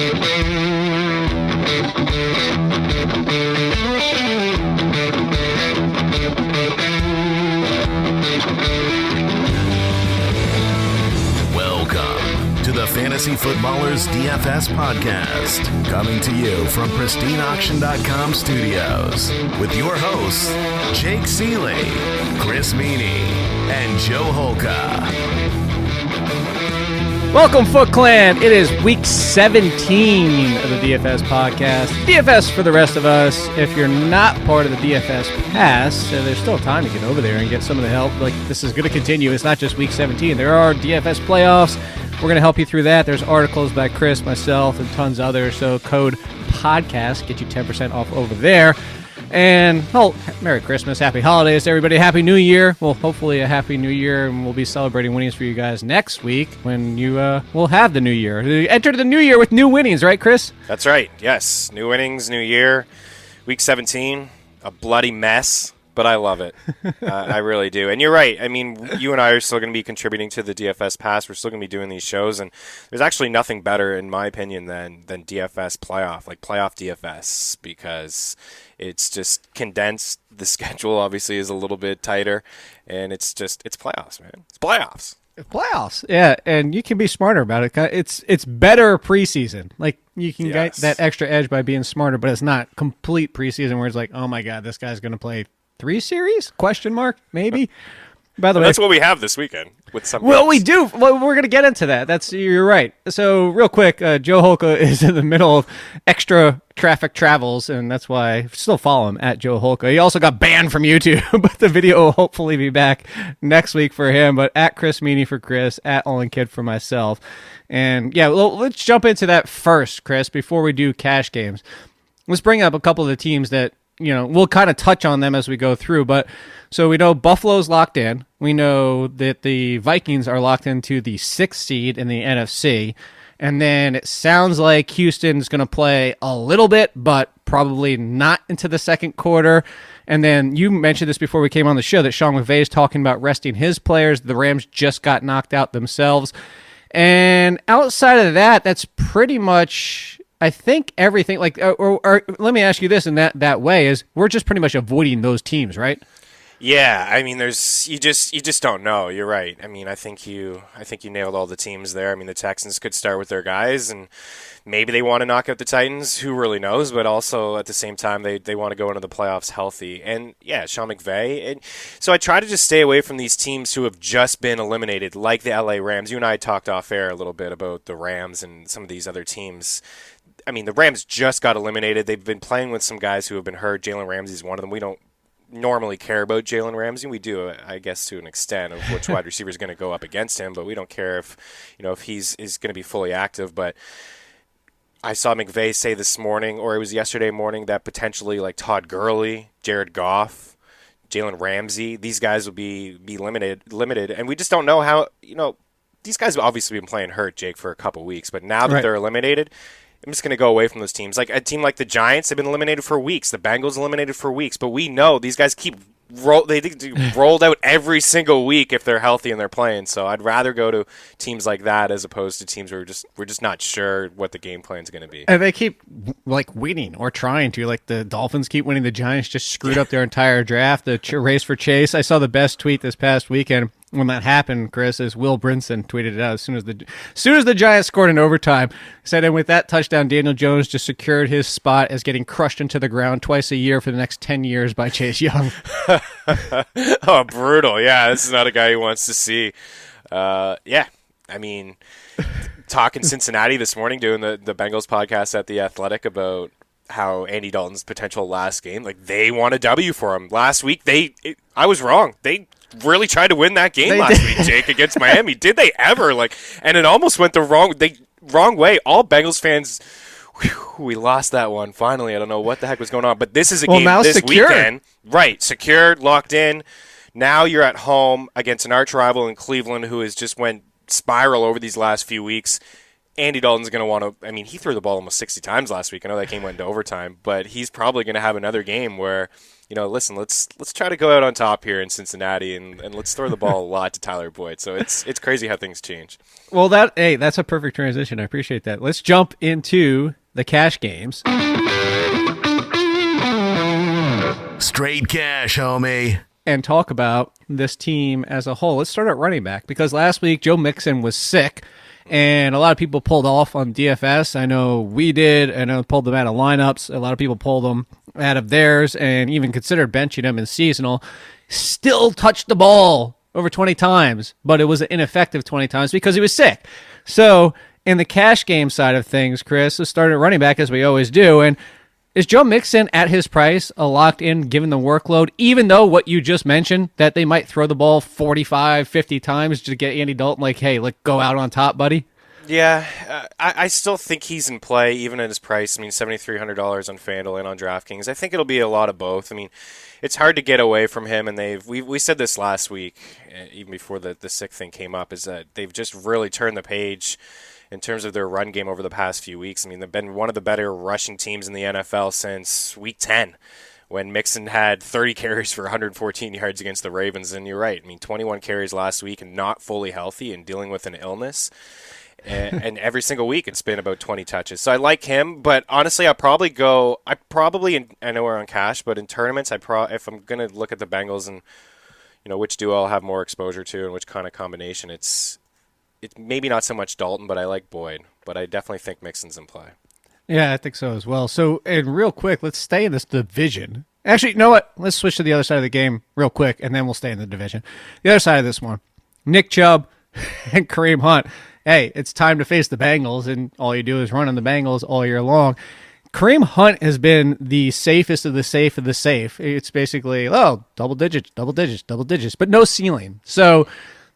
Welcome to the Fantasy Footballers DFS Podcast, coming to you from pristineauction.com studios with your hosts, Jake Ciely, Chris Meaney, and Joe Holka. Welcome, Foot Clan. It is week 17 of the DFS Podcast. DFS for the rest of us. If you're not part of the DFS Pass, there's still time to get over there and get some of the help. Like, this is going to continue. It's not just week 17. There are DFS playoffs. We're going to help you through that. There's articles by Chris, myself, and tons others. So code PODCAST, get you 10% off over there. And, Merry Christmas, Happy Holidays to everybody, Happy New Year. Well, hopefully a Happy New Year, and we'll be celebrating winnings for you guys next week when you will have the New Year. Enter the New Year with new winnings, right, Chris? That's right, yes. New winnings, New Year. Week 17, a bloody mess, but I love it. I really do. And you're right. I mean, you and I are still going to be contributing to the DFS Pass. We're still going to be doing these shows, and there's actually nothing better, in my opinion, than DFS playoff, like playoff DFS, because it's just condensed. The schedule obviously is a little bit tighter, and it's playoffs, man. It's playoffs. Playoffs, yeah, and you can be smarter about it. It's better preseason. Like, you can get that extra edge by being smarter, but it's not complete preseason where it's like, oh my god, this guy's going to play 3 series? Question mark? Maybe. By the way, that's what we have this weekend with some. Well, we do. Well, we're going to get into that. You're right. So, real quick, Joe Holka is in the middle of extra traffic travels, and that's why I still follow him at Joe Holka. He also got banned from YouTube, but the video will hopefully be back next week for him. But at Chris Meaney for Chris, at Olin Kid for myself. And yeah, well, let's jump into that first, Chris, before we do cash games. Let's bring up a couple of the teams that, we'll kind of touch on them as we go through. But so we know Buffalo's locked in. We know that the Vikings are locked into the 6th seed in the NFC. And then it sounds like Houston's going to play a little bit, but probably not into the second quarter. And then you mentioned this before we came on the show that Sean McVay is talking about resting his players. The Rams just got knocked out themselves. And outside of that, that's pretty much, I think, everything. Like, or let me ask you this in that way, is we're just pretty much avoiding those teams, right? Yeah, I mean, you just don't know. You're right. I mean, I think you nailed all the teams there. I mean, the Texans could start with their guys, and maybe they want to knock out the Titans. Who really knows? But also at the same time, they want to go into the playoffs healthy. And yeah, Sean McVay. And so I try to just stay away from these teams who have just been eliminated, like the LA Rams. You and I talked off air a little bit about the Rams and some of these other teams. I mean, the Rams just got eliminated. They've been playing with some guys who have been hurt. Jalen Ramsey's one of them. We don't normally care about Jalen Ramsey. We do, I guess, to an extent of which wide receiver is going to go up against him, but we don't care if he's going to be fully active. But I saw McVay say this morning, or it was yesterday morning, that potentially like Todd Gurley, Jared Goff, Jalen Ramsey, these guys will be limited, and we just don't know how. These guys have obviously been playing hurt, Jake, for a couple weeks, but now that they're eliminated, I'm just going to go away from those teams. Like a team like the Giants have been eliminated for weeks. The Bengals eliminated for weeks. But we know these guys they rolled out every single week if they're healthy and they're playing. So I'd rather go to teams like that as opposed to teams where we're just not sure what the game plan is going to be. And they keep winning or trying to. Like the Dolphins keep winning. The Giants just screwed up their entire draft. The race for Chase. I saw the best tweet this past weekend when that happened, Chris, is Will Brinson tweeted it out as soon as the Giants scored in overtime. He said, and with that touchdown, Daniel Jones just secured his spot as getting crushed into the ground twice a year for the next 10 years by Chase Young. Oh, brutal. Yeah, this is not a guy who wants to see. Yeah, I mean, talking Cincinnati this morning, doing the Bengals podcast at The Athletic about how Andy Dalton's potential last game, like they want a W for him. Last week, I was wrong. They really tried to win that game last week, Jake, against Miami. Did they ever? And it almost went the wrong way. All Bengals fans, we lost that one. Finally, I don't know what the heck was going on, but this is a game this weekend. Right, secured, locked in. Now you're at home against an arch rival in Cleveland who has just went spiral over these last few weeks. Andy Dalton's going to want to. I mean, he threw the ball almost 60 times last week. I know that game went into overtime, but he's probably going to have another game where, listen, let's try to go out on top here in Cincinnati, and let's throw the ball a lot to Tyler Boyd. So it's crazy how things change. Well, that's a perfect transition. I appreciate that. Let's jump into the cash games. Straight cash, homie. And talk about this team as a whole. Let's start at running back, because last week Joe Mixon was sick, and a lot of people pulled off on DFS. I know we did. I know pulled them out of lineups. A lot of people pulled them out of theirs and even considered benching them in seasonal. Still touched the ball over 20 times, but it was ineffective 20 times because he was sick. So in the cash game side of things, Chris, let's start at running back as we always do. And is Joe Mixon at his price a locked in given the workload, even though what you just mentioned, that they might throw the ball 45, 50 times to get Andy Dalton like, hey, go out on top, buddy? Yeah, I still think he's in play, even at his price. I mean, $7,300 on FanDuel and on DraftKings. I think it'll be a lot of both. I mean, it's hard to get away from him, and we said this last week, even before the sick thing came up, is that they've just really turned the page in terms of their run game over the past few weeks. I mean, they've been one of the better rushing teams in the NFL since week 10, when Mixon had 30 carries for 114 yards against the Ravens. And you're right. I mean, 21 carries last week and not fully healthy and dealing with an illness. And every single week it's been about 20 touches. So I like him, but honestly, I know we're on cash, but in tournaments, if I'm going to look at the Bengals and, which duo I'll have more exposure to and which kind of combination, it's maybe not so much Dalton, but I like Boyd. But I definitely think Mixon's in play. Yeah, I think so as well. So, and real quick, let's stay in this division. Actually, you know what? Let's switch to the other side of the game real quick, and then we'll stay in the division. The other side of this one, Nick Chubb and Kareem Hunt. Hey, it's time to face the Bengals, and all you do is run on the Bengals all year long. Kareem Hunt has been the safest of the safe of the safe. It's basically, double digits, but no ceiling. So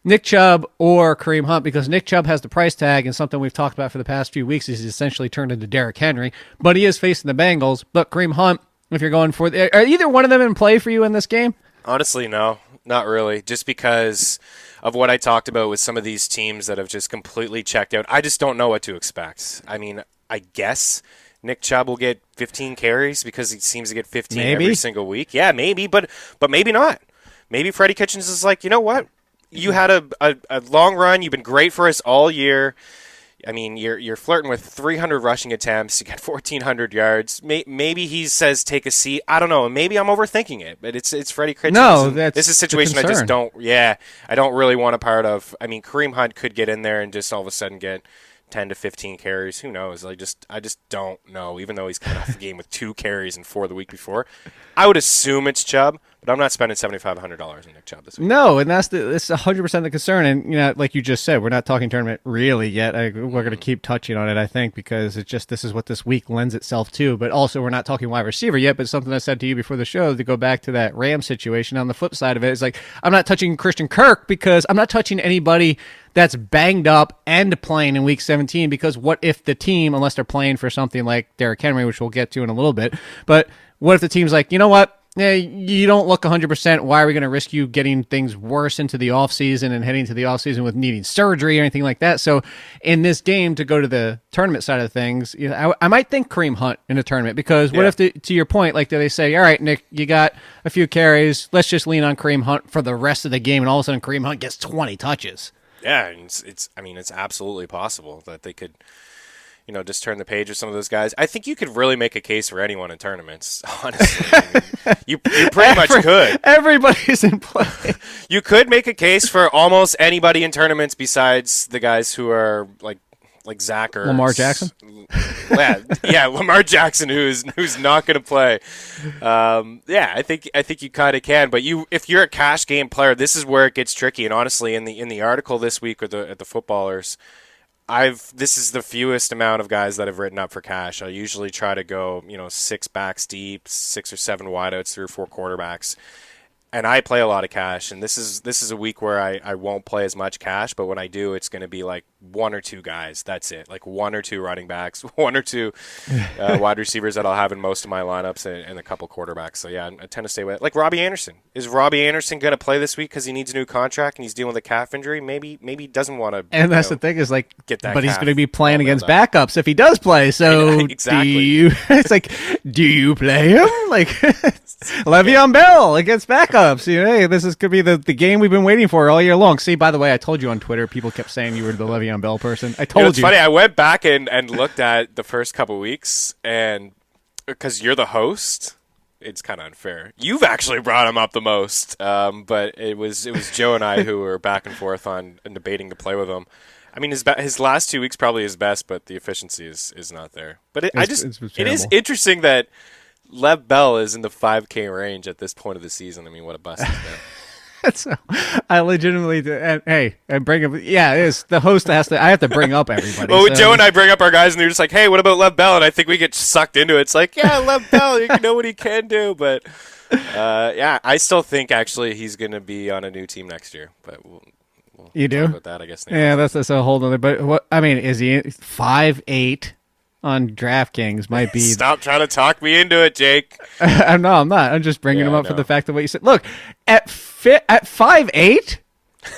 Nick Chubb or Kareem Hunt, because Nick Chubb has the price tag, and something we've talked about for the past few weeks is he's essentially turned into Derrick Henry, but he is facing the Bengals. But Kareem Hunt, if you're going for are either one of them in play for you in this game? Honestly, no, not really. Just because of what I talked about with some of these teams that have just completely checked out. I just don't know what to expect. I mean, I guess Nick Chubb will get 15 carries because he seems to get 15 every single week. Yeah, maybe, but maybe not. Maybe Freddie Kitchens is like, you know what? You had a long run. You've been great for us all year. I mean, you're flirting with 300 rushing attempts. You got 1,400 yards. Maybe he says take a seat. I don't know. Maybe I'm overthinking it, but it's Freddie Kitchens. No, that's this is a situation I just don't. Yeah, I don't really want a part of. I mean, Kareem Hunt could get in there and just all of a sudden get 10 to 15 carries. Who knows? I just don't know. Even though he's coming off the game with 2 carries and 4 the week before, I would assume it's Chubb. But I'm not spending $7,500 on Nick Chubb this week. No, and that's 100% the concern. And like you just said, we're not talking tournament really yet. We're going to keep touching on it, I think, because this is what this week lends itself to. But also, we're not talking wide receiver yet. But something I said to you before the show, to go back to that Ram situation. On the flip side of it, is I'm not touching Christian Kirk because I'm not touching anybody that's banged up and playing in Week 17. Because what if the team, unless they're playing for something like Derrick Henry, which we'll get to in a little bit, but what if the team's like, you know what? Yeah, you don't look 100%. Why are we going to risk you getting things worse into the offseason and heading to the offseason with needing surgery or anything like that? So in this game, to go to the tournament side of things, I might think Kareem Hunt in a tournament, because what if, to your point, do they say, all right, Nick, you got a few carries. Let's just lean on Kareem Hunt for the rest of the game, and all of a sudden Kareem Hunt gets 20 touches. Yeah, it's absolutely possible that they could just turn the page with some of those guys. I think you could really make a case for anyone in tournaments, honestly. I mean, you pretty much could. Everybody's in play. You could make a case for almost anybody in tournaments besides the guys who are like Zach or Lamar Jackson. Yeah, Lamar Jackson, who's not going to play. I think you kind of can. But if you're a cash game player, this is where it gets tricky. And honestly, in the article this week at the Footballers, this is the fewest amount of guys that I've written up for cash. I usually try to go, 6 backs deep, 6 or 7 wideouts, 3 or 4 quarterbacks. And I play a lot of cash, and this is a week where I won't play as much cash, but when I do, it's going to be like one or two guys. That's it. Like one or two running backs, one or two wide receivers that I'll have in most of my lineups, and a couple quarterbacks. So yeah, I tend to stay with it. Like Robbie Anderson. Is Robbie Anderson going to play this week because he needs a new contract and he's dealing with a calf injury? Maybe he doesn't want to. And that's the thing is like, get that. But he's going to be playing against backups if he does play. So exactly. It's like, do you play him? Like Le'Veon Bell against backups. Hey, could be the game we've been waiting for all year long. See, by the way, I told you on Twitter, people kept saying you were the Le'Veon Bell person. I told you. It's funny. I went back and looked at the first couple weeks, and because you're the host, it's kind of unfair. You've actually brought him up the most, but it was Joe and I who were back and forth on and debating to play with him. I mean, his last 2 weeks probably his best, but the efficiency is not there. But it is interesting that Lev Bell is in the 5K range at this point of the season. I mean, what a bust he's been. So I legitimately, I bring up. Yeah, it is. The host has to. I have to bring up everybody. Well, Joe and I bring up our guys, and they're just like, "Hey, what about Lev Bell?" And I think we get sucked into it. It's like, yeah, Lev Bell, you know what he can do, but yeah, I still think actually he's going to be on a new team next year. But we'll you do talk about that, I guess. Yeah, that's a whole other. But what I mean is he 5'8" on DraftKings might be. Stop trying to talk me into it, Jake. No, I'm not. I'm just bringing him up for the fact of what you said. Look, at 5'8",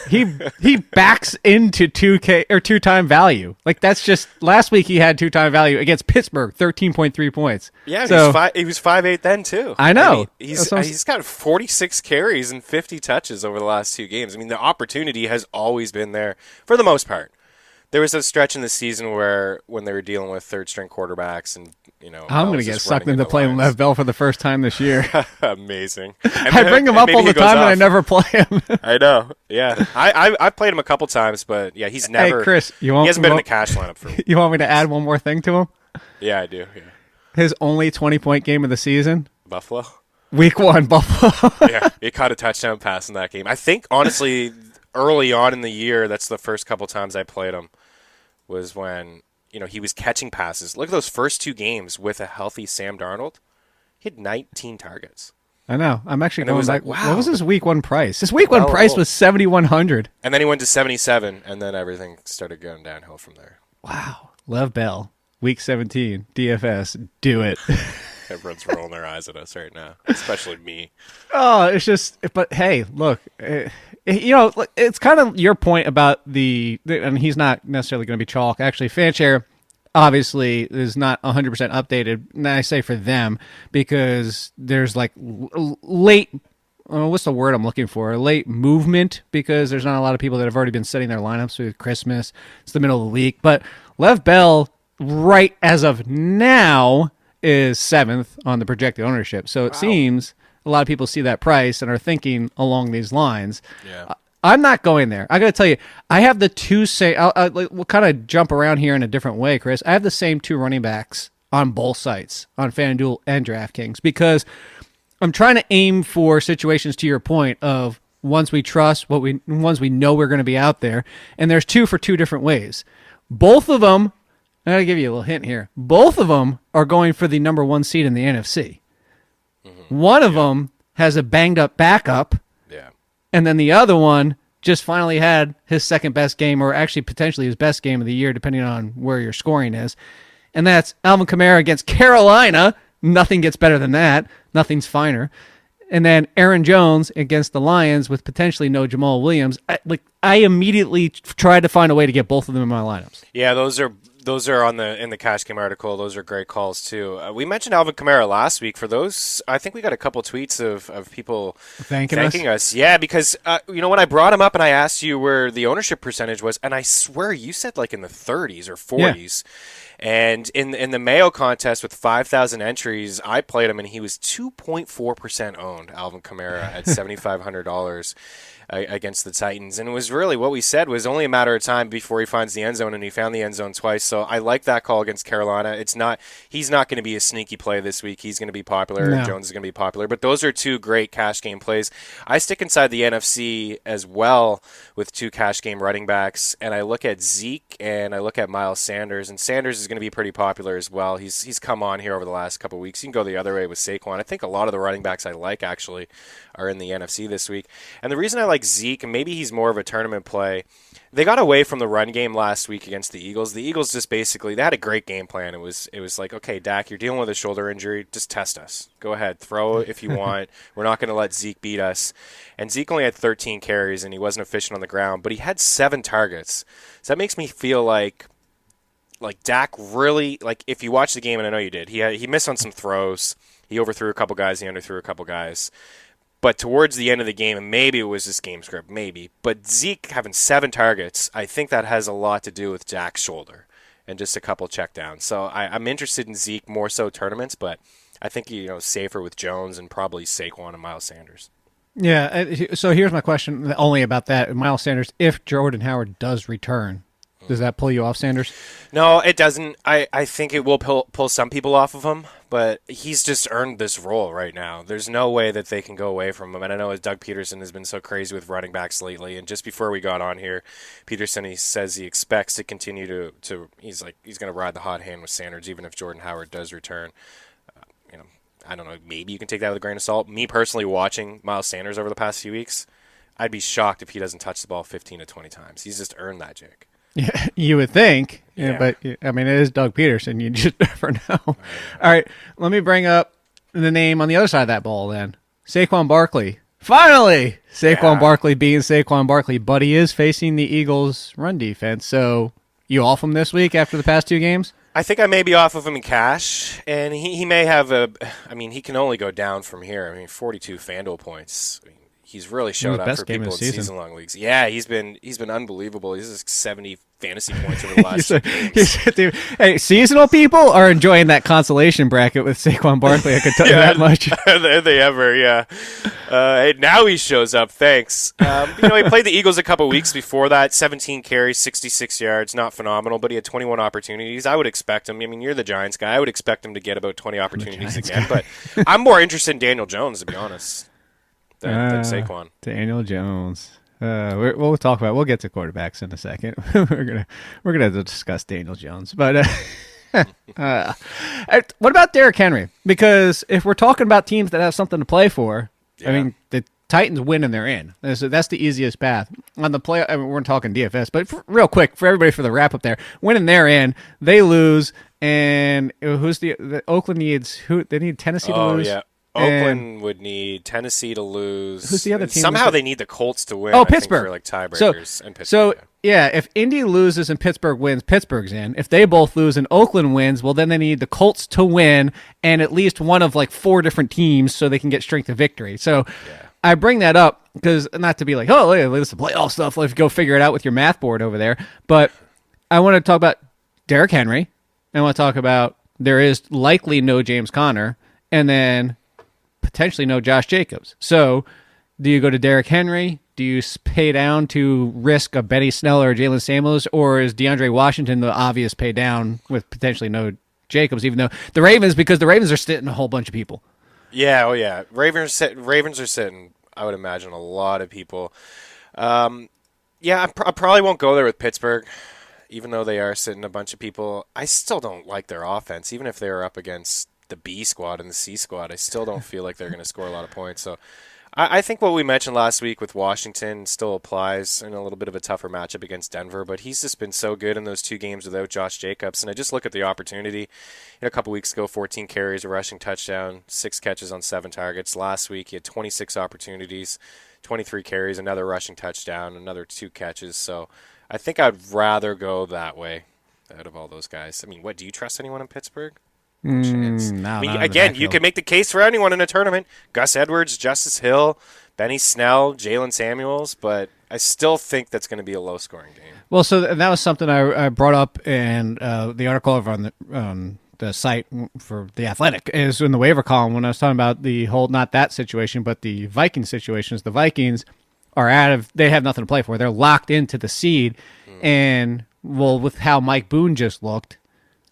he backs into 2K or 2-time value. Like that's just last week he had 2-time value against Pittsburgh, 13.3 points. Yeah, so, he was 5'8" then too. I know. I mean, he's got 46 carries and 50 touches over the last 2 games. I mean, the opportunity has always been there for the most part. There was a stretch in the season when they were dealing with third-string quarterbacks, and I'm going to get sucked into playing Lev Bell for the first time this year. Amazing. I bring him up all the time, and I never play him. I know. Yeah, I played him a couple times, but yeah, he's never. Hey, Chris, he hasn't been in the cash lineup for. You want me to add one more thing to him? Yeah, I do. Yeah. His only 20-point game of the season. Buffalo. Week 1, Buffalo. Yeah, he caught a touchdown pass in that game. I think honestly, early on in the year, that's the first couple times I played him. Was when he was catching passes. Look at those first 2 games with a healthy Sam Darnold. He had 19 targets. I know. I'm actually going back. Wow. What was his week 1 price? His week 1 price was $7,100. And then he went to 77, and then everything started going downhill from there. Wow. Lev Bell, week 17, DFS. Do it. Everyone's rolling their eyes at us right now, especially me. Oh, it's just. But hey, look. It's kind of your point about and he's not necessarily going to be chalk. Actually, Fanshare obviously is not 100% updated. And I say for them because there's like late, what's the word I'm looking for? Late movement because there's not a lot of people that have already been setting their lineups through Christmas. It's the middle of the week. But Lev Bell, right as of now, is 7th on the projected ownership. So it seems a lot of people see that price and are thinking along these lines. Yeah. I'm not going there. I got to tell you, I have the two we'll kind of jump around here in a different way, Chris. I have the same 2 running backs on both sites, on FanDuel and DraftKings, because I'm trying to aim for situations to your point of ones we trust, ones we know we're going to be out there, and there's 2 for 2 different ways. Both of them, I got to give you a little hint here. Both of them are going for the number 1 seed in the NFC. Mm-hmm. One of them has a banged up backup. Yeah. And then the other one just finally had his second best game, or actually potentially his best game of the year, depending on where your scoring is. And that's Alvin Kamara against Carolina. Nothing gets better than that. Nothing's finer. And then Aaron Jones against the Lions with potentially no Jamal Williams. I immediately tried to find a way to get both of them in my lineups. Yeah, those are in the Cash Game article. Those are great calls too. We mentioned Alvin Kamara last week. For those, I think we got a couple tweets of people thanking us. Yeah, because when I brought him up and I asked you where the ownership percentage was, and I swear you said like in the 30s or 40s. Yeah. And in the Mayo contest with 5,000 entries, I played him and he was 2.4% owned. Alvin Kamara at $7,500. Against the Titans. And it was really what we said was only a matter of time before he finds the end zone, and he found the end zone twice. So I like that call against Carolina. He's not going to be a sneaky play this week. He's going to be popular. No. Jones is going to be popular. But those are 2 great cash game plays. I stick inside the NFC as well with 2 cash game running backs, and I look at Zeke and I look at Miles Sanders, and Sanders is going to be pretty popular as well. He's come on here over the last couple of weeks. You can go the other way with Saquon. I think a lot of the running backs I like actually are in the NFC this week. And the reason I like like Zeke, and maybe he's more of a tournament play. They got away from the run game last week against the Eagles. The Eagles just basically, they had a great game plan. It was like, okay, Dak, you're dealing with a shoulder injury. Just test us. Go ahead. Throw if you want. We're not going to let Zeke beat us. And Zeke only had 13 carries, and he wasn't efficient on the ground, but he had 7 targets. So that makes me feel like Dak really, like if you watch the game, and I know you did, he missed on some throws. He overthrew a couple guys. He underthrew a couple guys. But towards the end of the game, and maybe it was this game script, maybe, but Zeke having 7 targets, I think that has a lot to do with Dak's shoulder and just a couple checkdowns. So I'm interested in Zeke more so tournaments, but I think safer with Jones and probably Saquon and Miles Sanders. Yeah. So here's my question only about that. Miles Sanders, if Jordan Howard does return, does that pull you off Sanders? No, it doesn't. I think it will pull some people off of him, but he's just earned this role right now. There's no way that they can go away from him. And I know Doug Peterson has been so crazy with running backs lately. And just before we got on here, Peterson, he says he expects to continue to he's going to ride the hot hand with Sanders even if Jordan Howard does return. I don't know, maybe you can take that with a grain of salt. Me personally, watching Miles Sanders over the past few weeks, I'd be shocked if he doesn't touch the ball 15 to 20 times. He's just earned that, Jake. Yeah, you would think, yeah. But I mean, it is Doug Peterson. You just never know. All right, let me bring up the name on the other side of that ball then. Saquon Barkley. Finally, Saquon Barkley being Saquon Barkley, but he is facing the Eagles' run defense. So you off him this week after the past 2 games? I think I may be off of him in cash, and he may have he can only go down from here. 42 FanDuel points. He's really showed up for people in season-long leagues. Yeah, he's been unbelievable. He's like 70 fantasy points over the last 2 games. Hey, seasonal people are enjoying that consolation bracket with Saquon Barkley. I can tell you that much. Are they ever? Yeah. Hey, now he shows up. Thanks. He played the Eagles a couple weeks before that. 17 carries, 66 yards. Not phenomenal, but he had 21 opportunities. I would expect him. You're the Giants guy. I would expect him to get about 20 opportunities again. But I'm more interested in Daniel Jones, to be honest. Than Saquon. Daniel Jones. We'll talk about. We'll get to quarterbacks in a second. we're gonna discuss Daniel Jones, but what about Derrick Henry? Because if we're talking about teams that have something to play for, the Titans win and they're in. So that's the easiest path on the play. We're talking DFS, but real quick for everybody for the wrap up there, win and they're in. They lose, and who's the Oakland needs? Who they need Tennessee to lose? Yeah. Oakland would need Tennessee to lose. Who's the other team? Somehow they need the Colts to win. Oh, Pittsburgh. I think, for tiebreakers. And Pittsburgh. So, if Indy loses and Pittsburgh wins, Pittsburgh's in. If they both lose and Oakland wins, well, then they need the Colts to win and at least one of 4 different teams so they can get strength of victory. So I bring that up because not to be like, oh, this is playoff stuff. Let's go figure it out with your math board over there. But I want to talk about Derrick Henry. I want to talk about there is likely no James Conner. And then potentially no Josh Jacobs. So do you go to Derrick Henry? Do you pay down to risk a Benny Snell or Jalen Samuels? Or is DeAndre Washington the obvious pay down with potentially no Jacobs, even though the Ravens are sitting a whole bunch of people? Yeah, oh yeah. Ravens are sitting, I would imagine, a lot of people. I probably won't go there with Pittsburgh, even though they are sitting a bunch of people. I still don't like their offense, even if they were up against the B squad and the C squad. I still don't feel like they're going to score a lot of points. So I think what we mentioned last week with Washington still applies in a little bit of a tougher matchup against Denver, but he's just been so good in those 2 games without Josh Jacobs. And I just look at the opportunity. A couple weeks ago, 14 carries, a rushing touchdown, 6 catches on 7 targets. Last week, he had 26 opportunities, 23 carries, another rushing touchdown, another 2 catches. So I think I'd rather go that way out of all those guys. What, do you trust anyone in Pittsburgh? No, again, you can make the case for anyone in a tournament. Gus Edwards, Justice Hill, Benny Snell, Jalen Samuels, but I still think that's going to be a low-scoring game. Well, so that was something I brought up in the article over on the site for The Athletic, is in the waiver column when I was talking about the whole, not that situation, but the Vikings situations. The Vikings are they have nothing to play for. They're locked into the seed, and, well, with how Mike Boone just looked,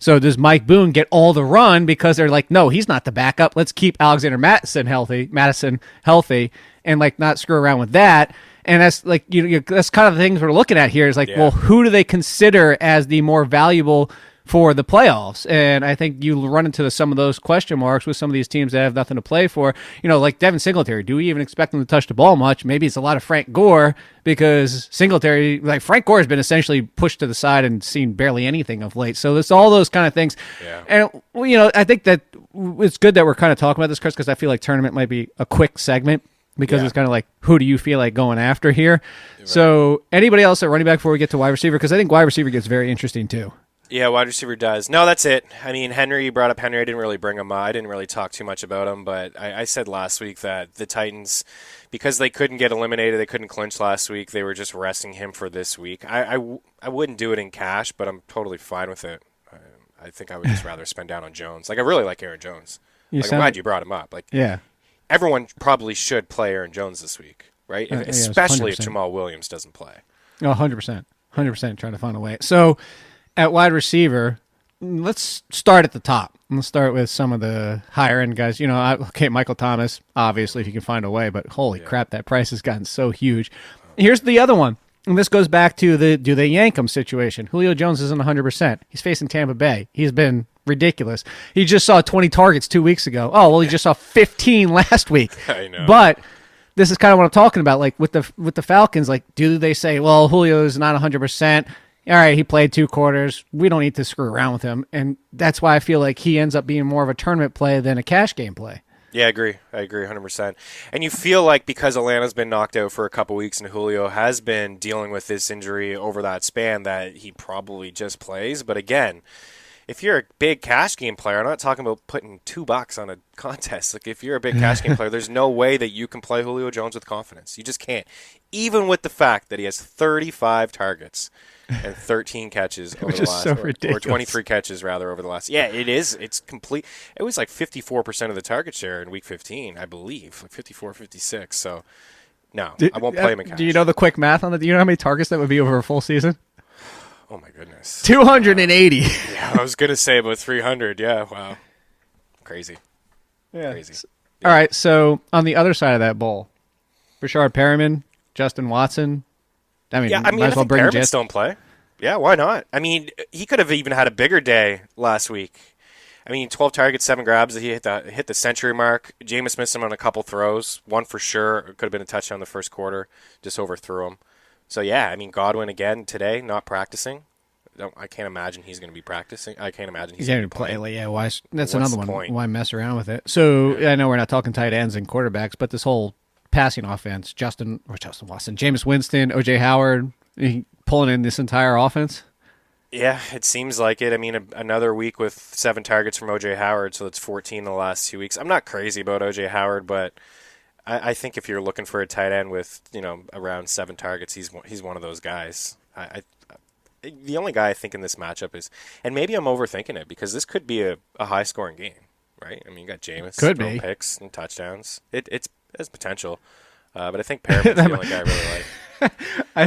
so does Mike Boone get all the run because they're like, no, he's not the backup. Let's keep Alexander Madison healthy, and not screw around with that. And that's that's kind of the things we're looking at here. Is well, who do they consider as the more valuable for the playoffs. And I think you run into some of those question marks with some of these teams that have nothing to play for. Like Devin Singletary. Do we even expect him to touch the ball much? Maybe it's a lot of Frank Gore because Singletary, like Frank Gore has been essentially pushed to the side and seen barely anything of late. So it's all those kind of things. Yeah. And, I think that it's good that we're kind of talking about this, Chris, because I feel like tournament might be a quick segment. Because it's kind of like, who do you feel like going after here? Right. So anybody else at running back before we get to wide receiver? Because I think wide receiver gets very interesting too. Yeah, wide receiver does. No, that's it. I mean, Henry, you brought up Henry. I didn't really bring him up. I didn't really talk too much about him. But I said last week that the Titans, because they couldn't get eliminated, they couldn't clinch last week, they were just resting him for this week. I wouldn't do it in cash, but I'm totally fine with it. I think I would just rather spend down on Jones. Like, I really like Aaron Jones. I'm glad you brought him up. Like, yeah. Everyone probably should play Aaron Jones this week, right? Especially if Jamal Williams doesn't play. Oh, 100%. 100% trying to find a way. So at wide receiver, let's start at the top. Let's start with some of the higher-end guys. Michael Thomas, obviously, if you can find a way, but holy crap, that price has gotten so huge. Here's the other one, and this goes back to the do they yank him situation. Julio Jones isn't 100%. He's facing Tampa Bay. He's been ridiculous. He just saw 20 targets 2 weeks ago. Oh, well, he just saw 15 last week. I know. But this is kind of what I'm talking about. Like with the Falcons, like do they say, well, Julio is not 100%. All right, he played 2 quarters. We don't need to screw around with him. And that's why I feel like he ends up being more of a tournament play than a cash game play. Yeah, I agree 100%. And you feel like because Atlanta's been knocked out for a couple weeks and Julio has been dealing with this injury over that span that he probably just plays. But again, if you're a big cash game player, I'm not talking about putting $2 on a contest. Like if you're a big cash game player, there's no way that you can play Julio Jones with confidence. You just can't. Even with the fact that he has 35 targets and 13 catches over the last, or 23 catches rather over the last. Yeah, it is. It's complete. It was like 54% of the target share in week 15, I believe, like 54, 56. So no, I won't play him in cash. Do you know the quick math on that? Do you know how many targets that would be over a full season? Oh, my goodness. 280. Yeah, I was going to say about 300. Yeah, wow. Crazy. Yeah. Crazy. All right, so on the other side of that bowl, Rashard Perriman, Justin Watson. I mean, might as well bring Perriman's don't play. Yeah, why not? I mean, he could have even had a bigger day last week. I mean, 12 targets, 7 grabs. He hit the century mark. Jameis missed him on a couple throws. One for sure. It could have been a touchdown in the first quarter. Just overthrew him. So, yeah, I mean, Godwin again today, not practicing. I can't imagine he's going to be practicing. I can't imagine he's going to play. Yeah, why? That's another one. Point? Why mess around with it? So, I know we're not talking tight ends and quarterbacks, but this whole passing offense, Justin Watson, Jameis Winston, O.J. Howard, pulling in this entire offense? Yeah, it seems like it. I mean, another week with 7 targets from O.J. Howard, so that's 14 in the last 2 weeks. I'm not crazy about O.J. Howard, but I think if you're looking for a tight end with, around 7 targets, he's one of those guys. The only guy I think in this matchup is, and maybe I'm overthinking it because this could be a high-scoring game, right? I mean, you got Jameis, throwing picks and touchdowns. It has potential, but I think Perriman's the only guy I really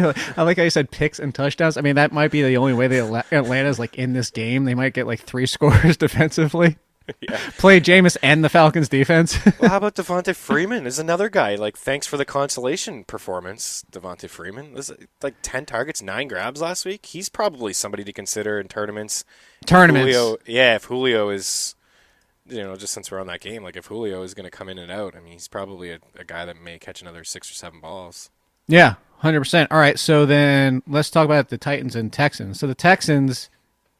like. I like how you said picks and touchdowns. I mean, that might be the only way that Atlanta's like in this game. They might get like 3 scores defensively. Yeah. Play Jameis and the Falcons defense. Well, how about Devonta Freeman is another guy. Like, thanks for the consolation performance, Devonta Freeman. This like 10 targets, 9 grabs last week. He's probably somebody to consider in tournaments. If Julio is, just since we're on that game, like if Julio is going to come in and out, I mean, he's probably a guy that may catch another 6 or 7 balls. Yeah, 100%. All right, so then let's talk about the Titans and Texans. So the Texans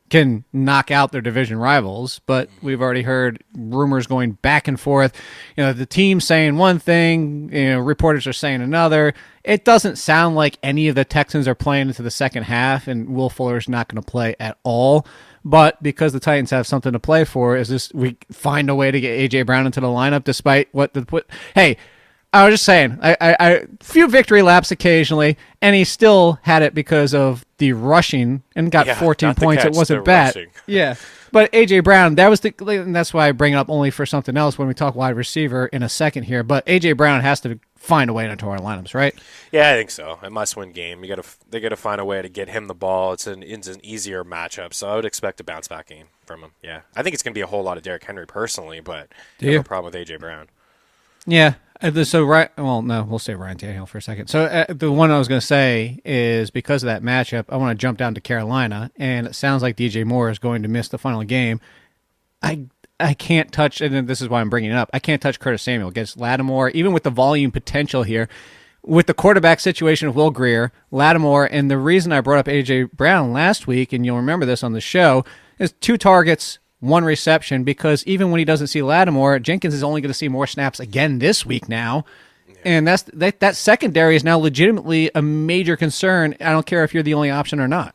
can knock out their division rivals, but we've already heard rumors going back and forth. The team saying one thing, reporters are saying another. It doesn't sound like any of the Texans are playing into the second half, and Will Fuller's not going to play at all. But because the Titans have something to play for, we find a way to get A.J. Brown into the lineup despite hey, I was just saying, I few victory laps occasionally, and he still had it because of the rushing and got 14 points. It wasn't bad. Rushing. Yeah, but A.J. Brown, and that's why I bring it up only for something else when we talk wide receiver in a second here. But A.J. Brown has to find a way into our lineups, right? Yeah, I think so. A must-win game. They got to find a way to get him the ball. It's an easier matchup, so I would expect a bounce-back game from him. Yeah, I think it's going to be a whole lot of Derrick Henry personally, but I have no problem with A.J. Brown. Yeah. We'll say Ryan Tannehill for a second. So the one I was going to say is because of that matchup, I want to jump down to Carolina, and it sounds like DJ Moore is going to miss the final game. I can't touch, and this is why I'm bringing it up, I can't touch Curtis Samuel against Lattimore, even with the volume potential here. With the quarterback situation of Will Grier, Lattimore, and the reason I brought up A.J. Brown last week, and you'll remember this on the show, is 2 targets, 1 reception, because even when he doesn't see Lattimore, Jenkins is only going to see more snaps again this week now. Yeah. And that secondary is now legitimately a major concern. I don't care if you're the only option or not.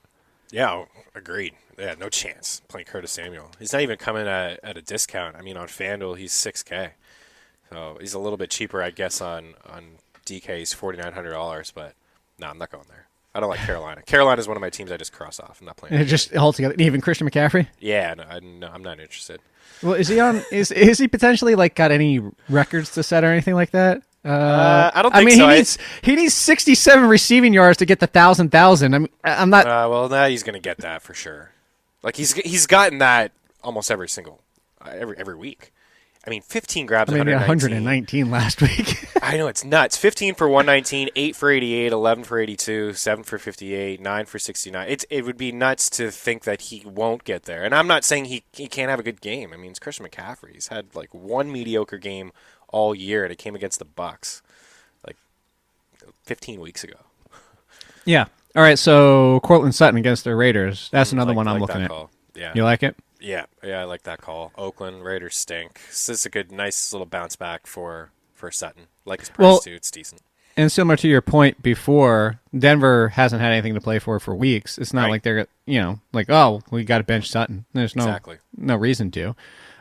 Yeah, agreed. Yeah, no chance playing Curtis Samuel. He's not even coming at a discount. I mean, on FanDuel, he's $6K. So he's a little bit cheaper, I guess, on DK. He's $4,900, but no, I'm not going there. I don't like Carolina. Carolina is one of my teams I just cross off. I'm not playing. And just altogether, even Christian McCaffrey? Yeah, no, I'm not interested. Well, is he on? Is he potentially got any records to set or anything like that? I don't think so. He needs 67 receiving yards to get the 1,000. I mean, I'm not. Well, now he's going to get that for sure. Like he's gotten that almost every week. I mean, 15 grabs. 119 last week. I know, it's nuts. 15 for 119, 8 for 88, 11 for 82, 7 for 58, 9 for 69. It would be nuts to think that he won't get there. And I'm not saying he can't have a good game. I mean, it's Christian McCaffrey. He's had like 1 mediocre game all year, and it came against the Bucs like 15 weeks ago. Yeah. All right, so Cortland Sutton against the Raiders. That's another one I'm looking at. Call. Yeah. You like it? Yeah, I like that call. Oakland Raiders stink. This is a good, nice little bounce back for Sutton. Like his price too, it's decent. And similar to your point before, Denver hasn't had anything to play for weeks. It's not like they're we got to bench Sutton. There's no reason to.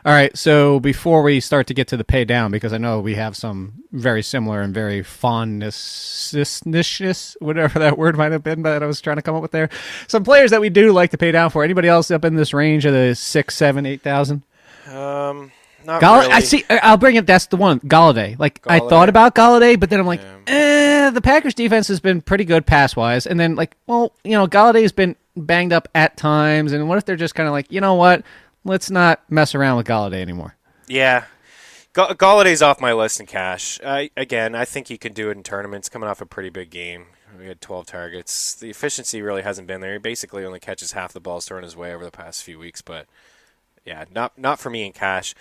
All right, so before we start to get to the pay down, because I know we have some very similar and very fondness, whatever that word might have been that I was trying to come up with there. Some players that we do like to pay down for. Anybody else up in this range of the 6, 7, 8,000? Not really. I see. I'll bring it. That's the one. Galladay. I thought about Galladay, but then I'm like, the Packers defense has been pretty good pass wise, and then Galladay's been banged up at times, and what if they're just kind of like, you know what? Let's not mess around with Galladay anymore. Yeah. Galladay's off my list in cash. I think you can do it in tournaments, coming off a pretty big game. We had 12 targets. The efficiency really hasn't been there. He basically only catches half the balls thrown his way over the past few weeks. But, yeah, not for me in cash.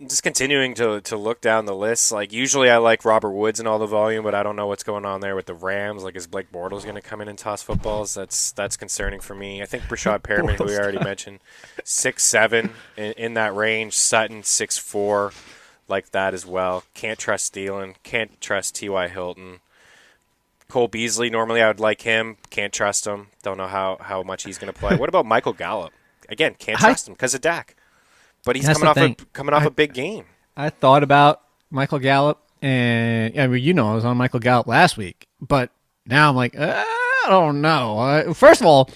Just continuing to look down the list. Usually I like Robert Woods and all the volume, but I don't know what's going on there with the Rams. Is Blake Bortles going to come in and toss footballs? That's concerning for me. I think Brashad Perriman, who we already mentioned, 6'7", in that range. Sutton, 6'4", like that as well. Can't trust Thielen. Can't trust T.Y. Hilton. Cole Beasley, normally I would like him. Can't trust him. Don't know how much he's going to play. What about Michael Gallup? Again, can't trust him because of Dak. But he's coming off a big game. I thought about Michael Gallup, and I was on Michael Gallup last week. But now I'm like, I don't know. First of all,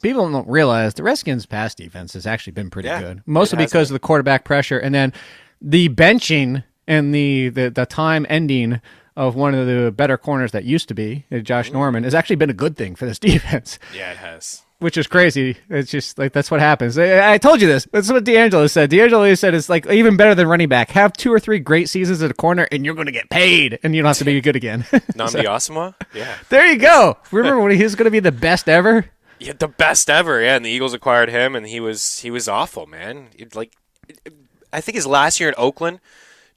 people don't realize the Redskins' pass defense has actually been pretty good, mostly because of the quarterback pressure, and then the benching and the time ending of one of the better corners that used to be, Josh Norman, has actually been a good thing for this defense. Yeah, it has. Which is crazy. It's just that's what happens. I told you this. That's what D'Angelo said. D'Angelo said it's even better than running back. Have 2 or 3 great seasons at a corner, and you're going to get paid, and you don't have to be good again. Nnamdi Asomugha? Yeah. There you go. Remember when he was going to be the best ever? Yeah, the best ever. Yeah, and the Eagles acquired him, and he was awful, man. I think his last year in Oakland,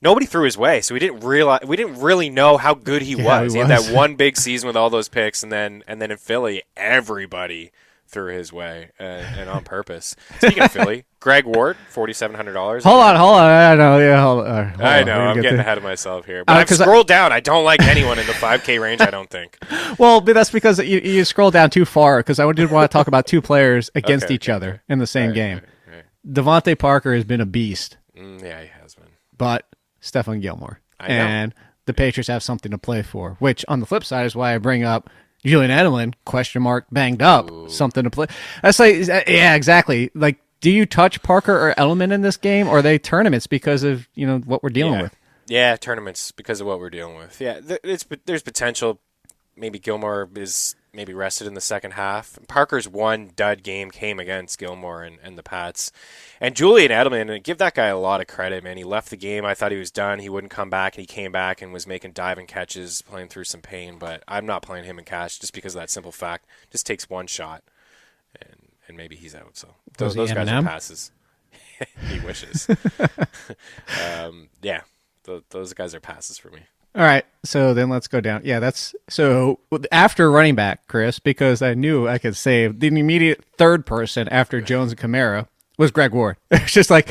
nobody threw his way, so we didn't really know how good he was. He had that one big season with all those picks, and then in Philly, everybody threw his way, and on purpose. Speaking of Philly, Greg Ward, $4,700. Hold on. I know. Yeah, hold on. I know. I'm getting ahead of myself here, but I've scrolled down. I don't like anyone in the 5K range. I don't think. Well, but that's because you scroll down too far. Because I did want to talk about 2 players against each other in the same game. Right. Devontae Parker has been a beast. Yeah, he has been. But Stephon Gilmore. I know. And the Patriots have something to play for. Which, on the flip side, is why I bring up Julian Edelman, banged up, something to play. That's yeah, exactly. Do you touch Parker or Edelman in this game, or are they tournaments because of what we're dealing with? Yeah, tournaments because of what we're dealing with. Yeah, there's potential. Maybe Gilmore is maybe rested in the second half. Parker's one dud game came against Gilmore and the Pats. And Julian Edelman, give that guy a lot of credit, man. He left the game. I thought he was done. He wouldn't come back, and he came back and was making diving catches, playing through some pain. But I'm not playing him in cash just because of that simple fact. Just takes one shot, and maybe he's out. So those guys are passes. He wishes. Those guys are passes for me. All right, so then let's go down. Yeah, so after running back, Chris, because I knew I could save, the immediate third person after Jones and Kamara was Greg Ward. It's just like,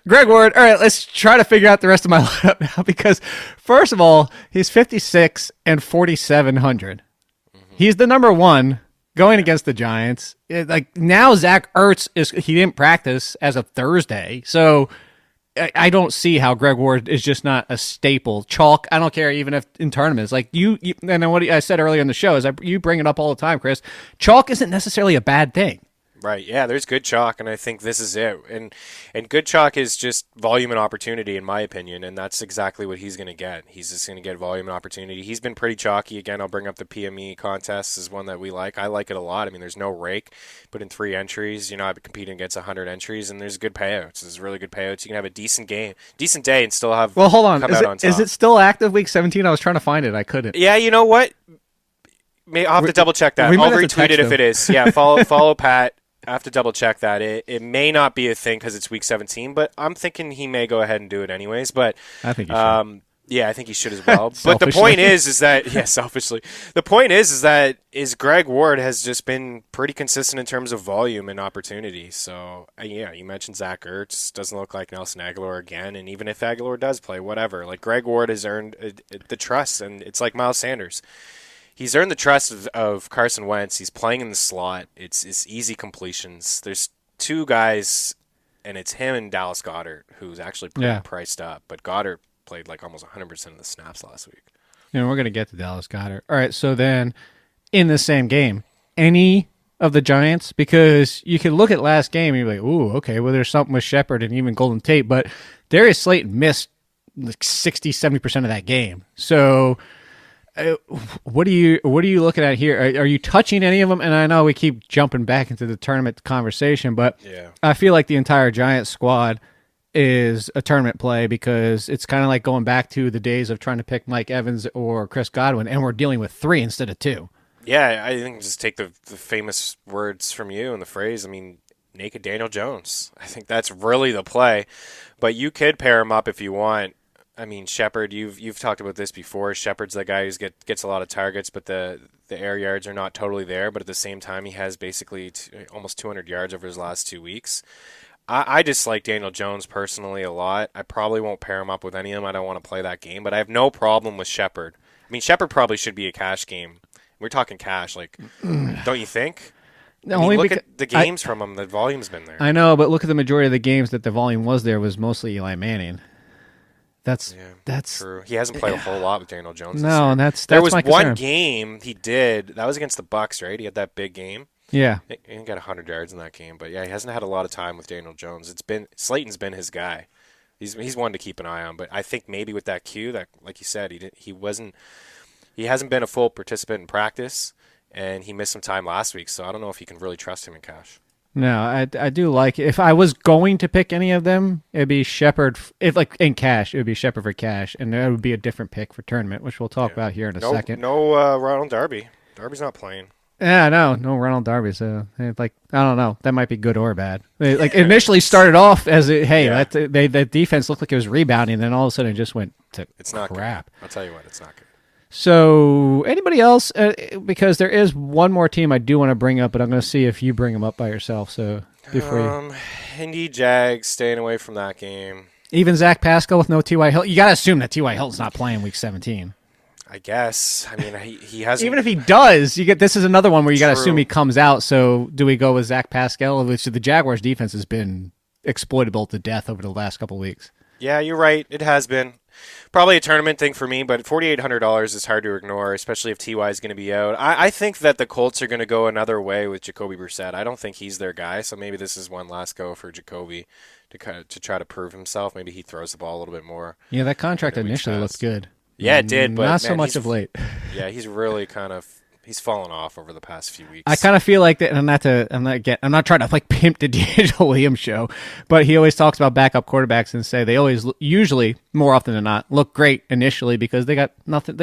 Greg Ward, all right, let's try to figure out the rest of my lineup now, because first of all, he's 56 and 4,700. He's the number one going against the Giants. Now Zach Ertz, he didn't practice as of Thursday, so I don't see how Greg Ward is just not a staple. Chalk, I don't care even if in tournaments. Like you and then what I said earlier in the show is you bring it up all the time, Chris. Chalk isn't necessarily a bad thing. Right, yeah, there's good chalk, and I think this is it. And good chalk is just volume and opportunity, in my opinion, and that's exactly what he's going to get. He's just going to get volume and opportunity. He's been pretty chalky. Again, I'll bring up the PME contest is one that we like. I like it a lot. I mean, there's no rake. Put in 3 entries. I've been competing against 100 entries, and there's good payouts. There's really good payouts. You can have a decent day, and still have. Well, hold on. On is it still active week 17? I was trying to find it. I couldn't. Yeah, you know what? I'll have to double check that. I'll retweet it if it is. Yeah, follow Pat. I have to double check that. It may not be a thing because it's week 17, but I'm thinking he may go ahead and do it anyways. But I think he should. Yeah, I think he should as well. But the point is that selfishly, the point is that Greg Ward has just been pretty consistent in terms of volume and opportunity. So yeah, you mentioned Zach Ertz doesn't look like Nelson Aguilar again, and even if Aguilar does play, whatever. Like Greg Ward has earned the trust, and it's like Miles Sanders. He's earned the trust of Carson Wentz. He's playing in the slot. It's easy completions. There's 2 guys, and it's him and Dallas Goedert, who's actually pretty priced up. But Goddard played like almost 100% of the snaps last week. We're going to get to Dallas Goedert. All right, so then in the same game, any of the Giants? Because you can look at last game and you're like, ooh, okay, well, there's something with Shepard and even Golden Tate. But Darius Slayton missed like 60, 70% of that game. So what are you looking at here? Are you touching any of them? And I know we keep jumping back into the tournament conversation, but I feel like the entire Giants squad is a tournament play because it's kind of like going back to the days of trying to pick Mike Evans or Chris Godwin, and we're dealing with 3 instead of 2. Yeah, I think just take the famous words from you and the phrase, naked Daniel Jones. I think that's really the play. But you could pair him up if you want. Shepard, you've talked about this before. Shepard's the guy who gets a lot of targets, but the air yards are not totally there. But at the same time, he has basically almost 200 yards over his last 2 weeks. I dislike Daniel Jones personally a lot. I probably won't pair him up with any of them. I don't want to play that game. But I have no problem with Shepard. Shepard probably should be a cash game. We're talking cash. Don't you think? Look at the games from him. The volume's been there. I know, but look at the majority of the games that the volume was there was mostly Eli Manning. That's true. He hasn't played a whole lot with Daniel Jones. No, and that's there was my one concern. game he did. That was against the Bucks, right? He had that big game. Yeah, he got 100 yards in that game. But yeah, he hasn't had a lot of time with Daniel Jones. Slayton's been his guy. He's one to keep an eye on. But I think maybe with that cue, that like you said, he hasn't been a full participant in practice, and he missed some time last week. So I don't know if you can really trust him in cash. No, I do like it. If I was going to pick any of them, it'd be Shepard. In cash, it would be Shepard for cash, and that would be a different pick for tournament, which we'll talk about here in a second. No, Ronald Darby. Darby's not playing. Yeah, no Ronald Darby. So I don't know. That might be good or bad. Initially started off as that defense looked like it was rebounding, and then all of a sudden it just went to crap. Good. I'll tell you what, it's not good. So anybody else? Because there is one more team I do want to bring up, but I'm going to see if you bring them up by yourself. So before Indy Jags, staying away from that game. Even Zach Pascal with no T.Y. Hilton. You got to assume that T.Y. Hilton's not playing Week 17. I guess. He hasn't. Even if he does, this is another one where you got to assume he comes out. So do we go with Zach Pascal, which the Jaguars' defense has been exploitable to death over the last couple of weeks? Yeah, you're right. It has been. Probably a tournament thing for me, but $4,800 is hard to ignore, especially if T.Y. is going to be out. I think that the Colts are going to go another way with Jacoby Brissett. I don't think he's their guy, so maybe this is one last go for Jacoby to try to prove himself. Maybe he throws the ball a little bit more. Yeah, that contract initially looked good. Yeah, it did, but not so much of late. Yeah, he's really kind of He's fallen off over the past few weeks. I kind of feel like that, and I'm not trying to like pimp the D'Angelo Williams show, but he always talks about backup quarterbacks and say they always, usually, more often than not, look great initially because they got nothing.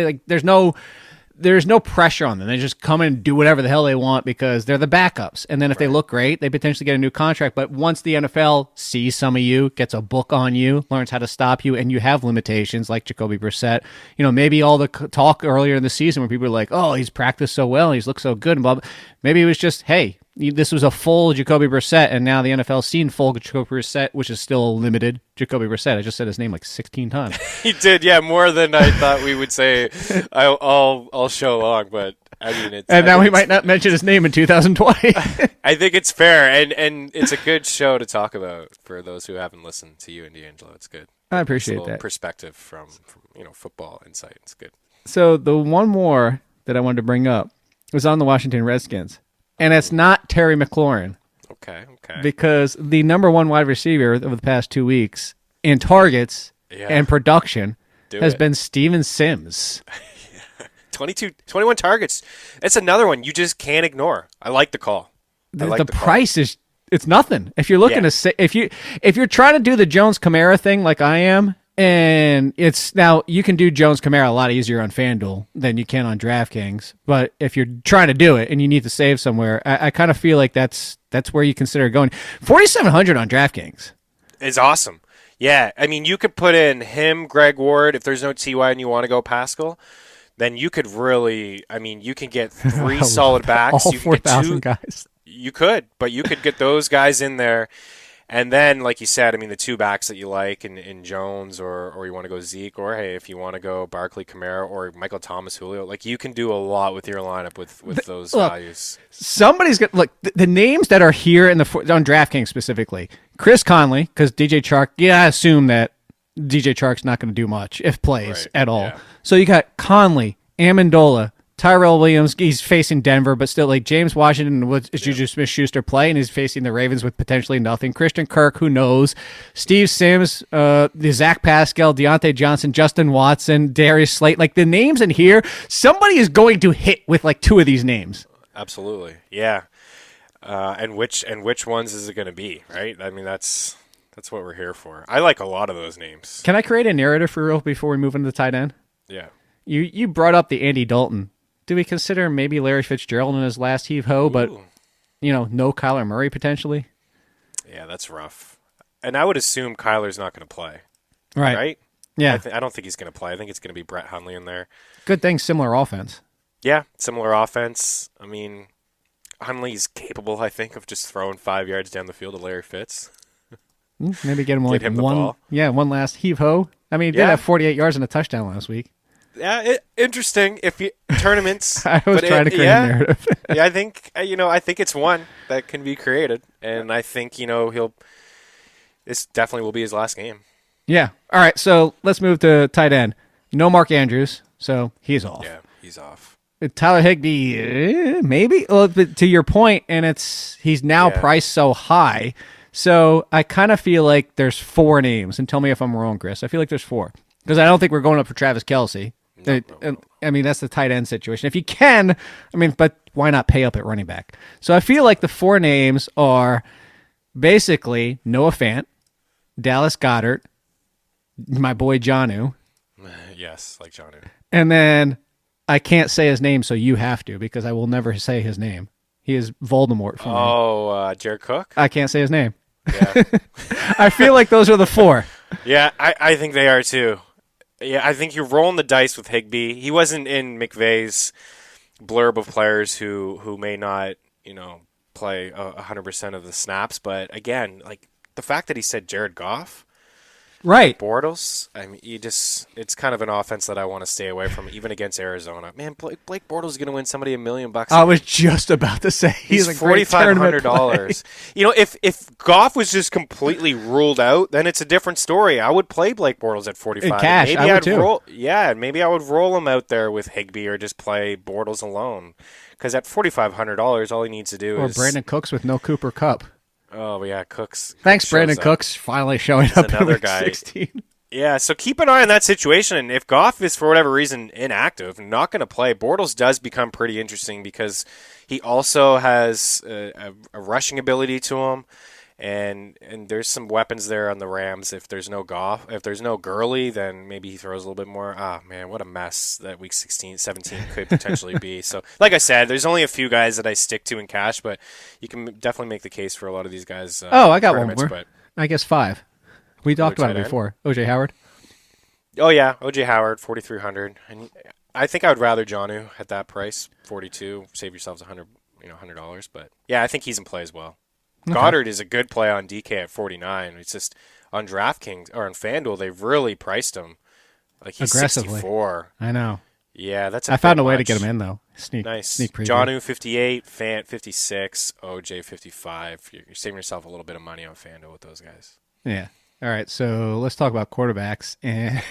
There's no pressure on them. They just come in and do whatever the hell they want because they're the backups. And then if they look great, they potentially get a new contract. But once the NFL sees some of you, gets a book on you, learns how to stop you, and you have limitations like Jacoby Brissett, maybe all the talk earlier in the season where people were like, oh, he's practiced so well, he's looked so good, and blah, blah. Maybe it was just, hey, this was a full Jacoby Brissett, and now the NFL's seen full Jacoby Brissett, which is still a limited Jacoby Brissett. I just said his name like 16 times. He did, yeah, more than I thought we would say all show long, but I mean, now we might not mention his name in 2020. I think it's fair, and it's a good show to talk about for those who haven't listened to you and D'Angelo. It's good. I appreciate that perspective from football insight. It's good. So the one more that I wanted to bring up was on the Washington Redskins. And it's not Terry McLaurin. Okay. Because the number one wide receiver over the past 2 weeks in targets and production has been Steven Sims. 21 targets. That's another one you just can't ignore. I like the call. The price is it's nothing. If you're looking to say if you're trying to do the Jones Kamara thing like I am, and it's now you can do Jones Kamara a lot easier on FanDuel than you can on DraftKings. But if you're trying to do it and you need to save somewhere, I kind of feel like that's where you consider going. 4,700 on DraftKings is awesome. Yeah, I mean you could put in him, Greg Ward. If there's no Ty and you want to go Pascal, then you could really. I mean, you can get 3 solid backs. All you 4,000 guys. You could, but you could get those guys in there. And then, like you said, I mean, the 2 backs that you like in Jones or you want to go Zeke, or, hey, if you want to go Barkley, Kamara, or Michael Thomas, Julio, like you can do a lot with your lineup with those values. Somebody's got look the names that are here on DraftKings specifically. Chris Conley, because DJ Chark. Yeah, I assume that DJ Chark's not going to do much if plays at all. Yeah. So you got Conley, Amendola, Tyrell Williams, he's facing Denver, but still, like James Washington was Juju Smith-Schuster play, and he's facing the Ravens with potentially nothing. Christian Kirk, who knows? Steve Sims, the Zach Pascal, Deontay Johnson, Justin Watson, Darius Slate. Like the names in here, somebody is going to hit with like 2 of these names. Absolutely, yeah. And which ones is it going to be? Right? I mean, that's what we're here for. I like a lot of those names. Can I create a narrative for real before we move into the tight end? Yeah. You brought up the Andy Dalton. Do we consider maybe Larry Fitzgerald in his last heave-ho, but, no Kyler Murray potentially? Yeah, that's rough. And I would assume Kyler's not going to play. Right? Yeah. I don't think he's going to play. I think it's going to be Brett Hundley in there. Good thing, similar offense. Yeah, similar offense. I mean, Hundley's capable, I think, of just throwing 5 yards down the field to Larry Fitz. Maybe get him like the one ball. Yeah, one last heave-ho. I mean, he did have 48 yards and a touchdown last week. Yeah, interesting. If you tournaments, I was trying to create a narrative. Yeah, I think it's one that can be created, and I think this definitely will be his last game. Yeah. All right. So let's move to tight end. No Mark Andrews, so he's off. Yeah, he's off. Tyler Higbee, maybe. Well, to your point, and he's now priced so high. So I kind of feel like there's 4 names, and tell me if I'm wrong, Chris. I feel like there's 4 because I don't think we're going up for Travis Kelce. No. I mean, that's the tight end situation. If you can, but why not pay up at running back? So I feel like the 4 names are basically Noah Fant, Dallas Goedert, my boy Jonnu. Yes, like Jonnu. And then I can't say his name, so you have to because I will never say his name. He is Voldemort for me. Jared Cook? I can't say his name. Yeah. I feel like those are the 4. Yeah, I think they are too. Yeah, I think you're rolling the dice with Higbee. He wasn't in McVay's blurb of players who may not, play 100% of the snaps. But again, like the fact that he said Jared Goff, right? Bortles. I mean, it's kind of an offense that I want to stay away from, even against Arizona. Man, Blake Bortles is going to win somebody $1 million. I was just about to say he's $4,500. If Goff was just completely ruled out, then it's a different story. I would play Blake Bortles at 45. In cash, maybe I would too. Maybe I would roll him out there with Higbee or just play Bortles alone. Because at $4,500, all he needs to do is Brandon Cooks with no Cooper Kupp. Oh, yeah, Cooks. Thanks, Brandon Cooks, finally showing up another in guy. 16. Yeah, so keep an eye on that situation. And if Goff is, for whatever reason, inactive, not going to play, Bortles does become pretty interesting because he also has a rushing ability to him. And there's some weapons there on the Rams. If there's no Goff, if there's no Gurley, then maybe he throws a little bit more. Ah, man, what a mess that week 16, 17 could potentially be. So, like I said, there's only a few guys that I stick to in cash, but you can definitely make the case for a lot of these guys. I got one more. But I guess 5. We talked about it before. O.J. Howard. Oh, yeah. O.J. Howard, 4,300. And I think I would rather Jonnu at that price, 42. Save yourselves $100. But, yeah, I think he's in play as well. Okay. Goddard is a good play on DK at 49. It's just on DraftKings or on FanDuel, they've really priced him. Like he's aggressively. 64. I know. Yeah, that's I found a way to get him in, though. Sneak preview. Jonnu, 58. Fant, 56. OJ, 55. You're saving yourself a little bit of money on FanDuel with those guys. Yeah. All right, so let's talk about quarterbacks. And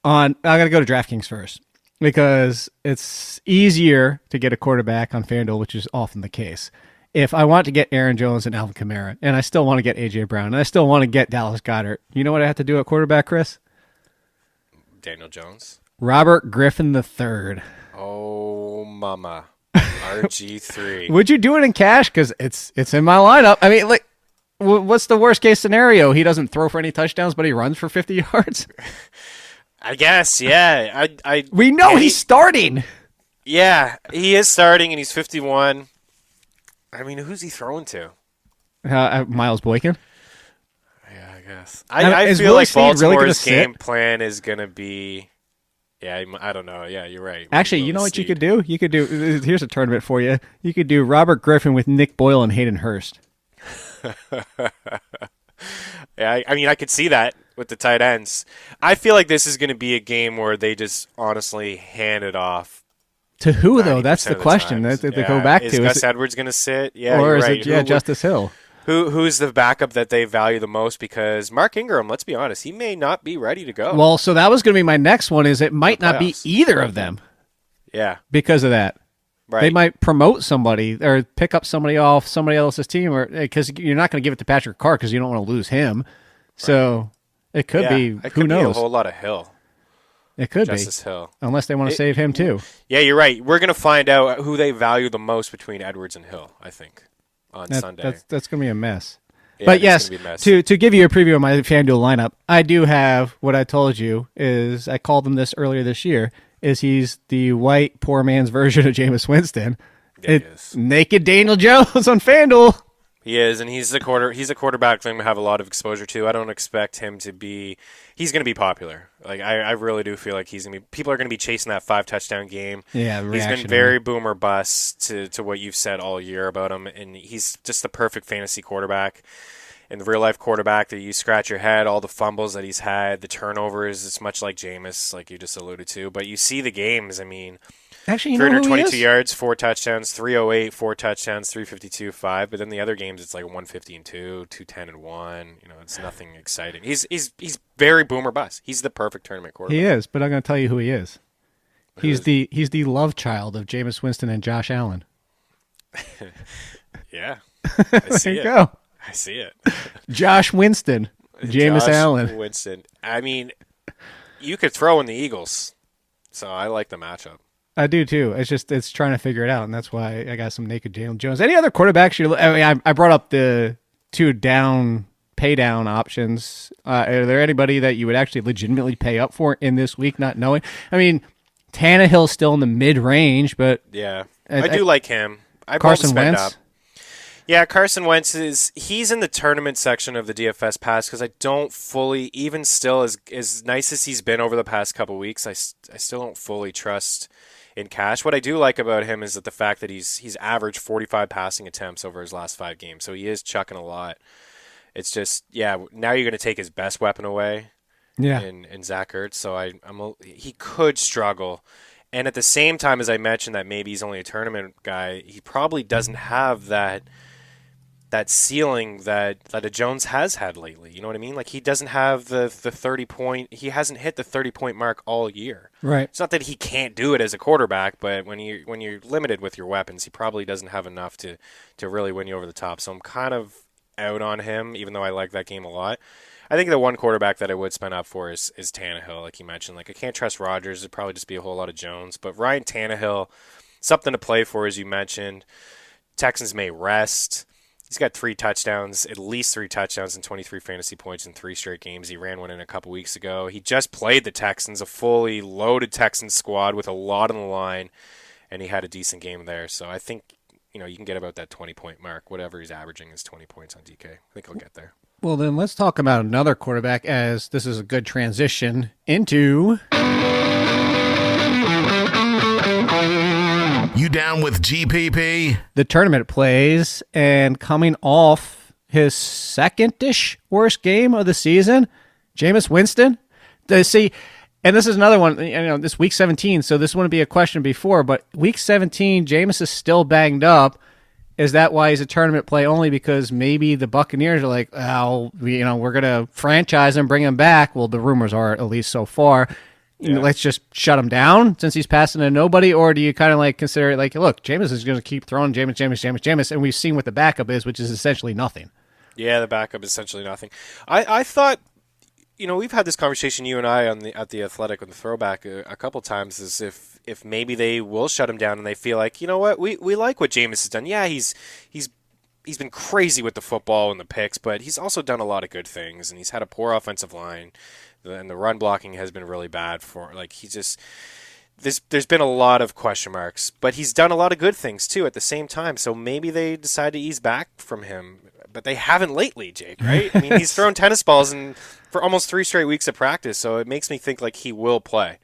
I got to go to DraftKings first because it's easier to get a quarterback on FanDuel, which is often the case. If I want to get Aaron Jones and Alvin Kamara, and I still want to get A.J. Brown, and I still want to get Dallas Goedert, you know what I have to do at quarterback, Chris? Daniel Jones. Robert Griffin III. Oh, mama. RG3. Would you do it in cash? Because it's in my lineup. I mean, like, what's the worst case scenario? He doesn't throw for any touchdowns, but he runs for 50 yards? I guess, yeah. We know he's starting. Yeah, he is starting, and he's 51. I mean, who's he throwing to? Miles Boykin. Yeah, I guess. I feel like Baltimore's game plan is going to be... Yeah, I don't know. Yeah, you're right. Actually, you know what you could do? You could do... Here's a tournament for you. You could do Robert Griffin with Nick Boyle and Hayden Hurst. Yeah, I mean, I could see that with the tight ends. I feel like this is going to be a game where they just honestly hand it off. To who, though? That's the question that they go back to. Is Gus Edwards going to sit? Yeah, or is right. it Justice Hill? Who's the backup that they value the most? Because Mark Ingram, let's be honest, he may not be ready to go. Well, so that was going to be my next one, is it might not be either of them. Yeah. Because of that. Right. They might promote somebody or pick up somebody off somebody else's team, or because you're not going to give it to Patrick Carr because you don't want to lose him. Right. So it could be, who knows? Be a whole lot of Hill. It could Justice be. Hill. Unless they want to save him, too. Yeah, you're right. We're going to find out who they value the most between Edwards and Hill, I think, on Sunday. That's going to be a mess. Yeah, but yes, to give you a preview of my FanDuel lineup, I do have what I told you is, I called him this earlier this year, is he's the white poor man's version of Jameis Winston. Yeah, he is. Naked Daniel Jones on FanDuel. He is, and he's a quarterback that I'm going to have a lot of exposure to. I don't expect him to be – he's going to be popular. Like I really do feel like he's going to be – people are going to be chasing that 5-touchdown game. Yeah, he's been very boom or bust to what you've said all year about him, and he's just the perfect fantasy quarterback. And the real-life quarterback that you scratch your head, all the fumbles that he's had, the turnovers, it's much like Jameis, like you just alluded to. But you see the games, I mean – actually, you know who he is? 322 yards, 4 touchdowns, 308, 4 touchdowns, 352, 5. But then the other games, it's like 150 and 2, 210 and 1. You know, it's nothing exciting. He's very boomer bust. He's the perfect tournament quarterback. He is, but I'm going to tell you who he is. He's the love child of Jameis Winston and Josh Allen. Yeah, I see there you go. I see it. Josh Winston, Jameis Allen. Winston. I mean, you could throw in the Eagles, so I like the matchup. I do too. It's trying to figure it out, and that's why I got some naked Daniel Jones. Any other quarterbacks? I brought up the 2 pay down options. Are there anybody that you would actually legitimately pay up for in this week, not knowing? I mean, Tannehill's still in the mid range, but yeah, I do like him. Carson Wentz. Up. Yeah, Carson Wentz he's in the tournament section of the DFS Pass because I don't fully, even still as nice as he's been over the past couple weeks, I still don't fully trust in cash. What I do like about him is that the fact that he's averaged 45 passing attempts over his last 5 games, so he is chucking a lot. It's just, yeah, now you're going to take his best weapon away, in Zach Ertz, so he could struggle. And at the same time, as I mentioned that maybe he's only a tournament guy, he probably doesn't have that ceiling that a Jones has had lately. You know what I mean? Like, he doesn't have the 30-point. He hasn't hit the 30-point mark all year. Right. It's not that he can't do it as a quarterback, but when you're limited with your weapons, he probably doesn't have enough to really win you over the top. So I'm kind of out on him, even though I like that game a lot. I think the one quarterback that I would spend up for is Tannehill, like you mentioned. Like I can't trust Rodgers. It'd probably just be a whole lot of Jones. But Ryan Tannehill, something to play for, as you mentioned. Texans may rest. He's got 3 touchdowns, at least 3 touchdowns and 23 fantasy points in 3 straight games. He ran one in a couple weeks ago. He just played the Texans, a fully loaded Texans squad with a lot on the line, and he had a decent game there. So I think, you can get about that 20-point mark. Whatever he's averaging is 20 points on DK. I think he'll get there. Well, then let's talk about another quarterback, as this is a good transition into... You down with GPP? The tournament plays, and coming off his second-ish worst game of the season, Jameis Winston. See, and this is another one, this week 17, so this wouldn't be a question before, but week 17, Jameis is still banged up. Is that why he's a tournament play only? Because maybe the Buccaneers are like, we're going to franchise him, bring him back. Well, the rumors are, at least so far, let's just shut him down since he's passing to nobody? Or do you kind of like consider it like, look, Jameis is going to keep throwing Jameis, and we've seen what the backup is, which is essentially nothing. Yeah, the backup is essentially nothing. I thought, we've had this conversation, you and I, at the Athletic on the Throwback a couple times, is if maybe they will shut him down and they feel like, you know what, we like what Jameis has done. Yeah, he's been crazy with the football and the picks, but he's also done a lot of good things, and he's had a poor offensive line. And the run blocking has been really bad for, there's been a lot of question marks, but he's done a lot of good things too at the same time. So maybe they decide to ease back from him, but they haven't lately, Jake, right? I mean, he's thrown tennis balls for almost 3 straight weeks of practice. So it makes me think like he will play.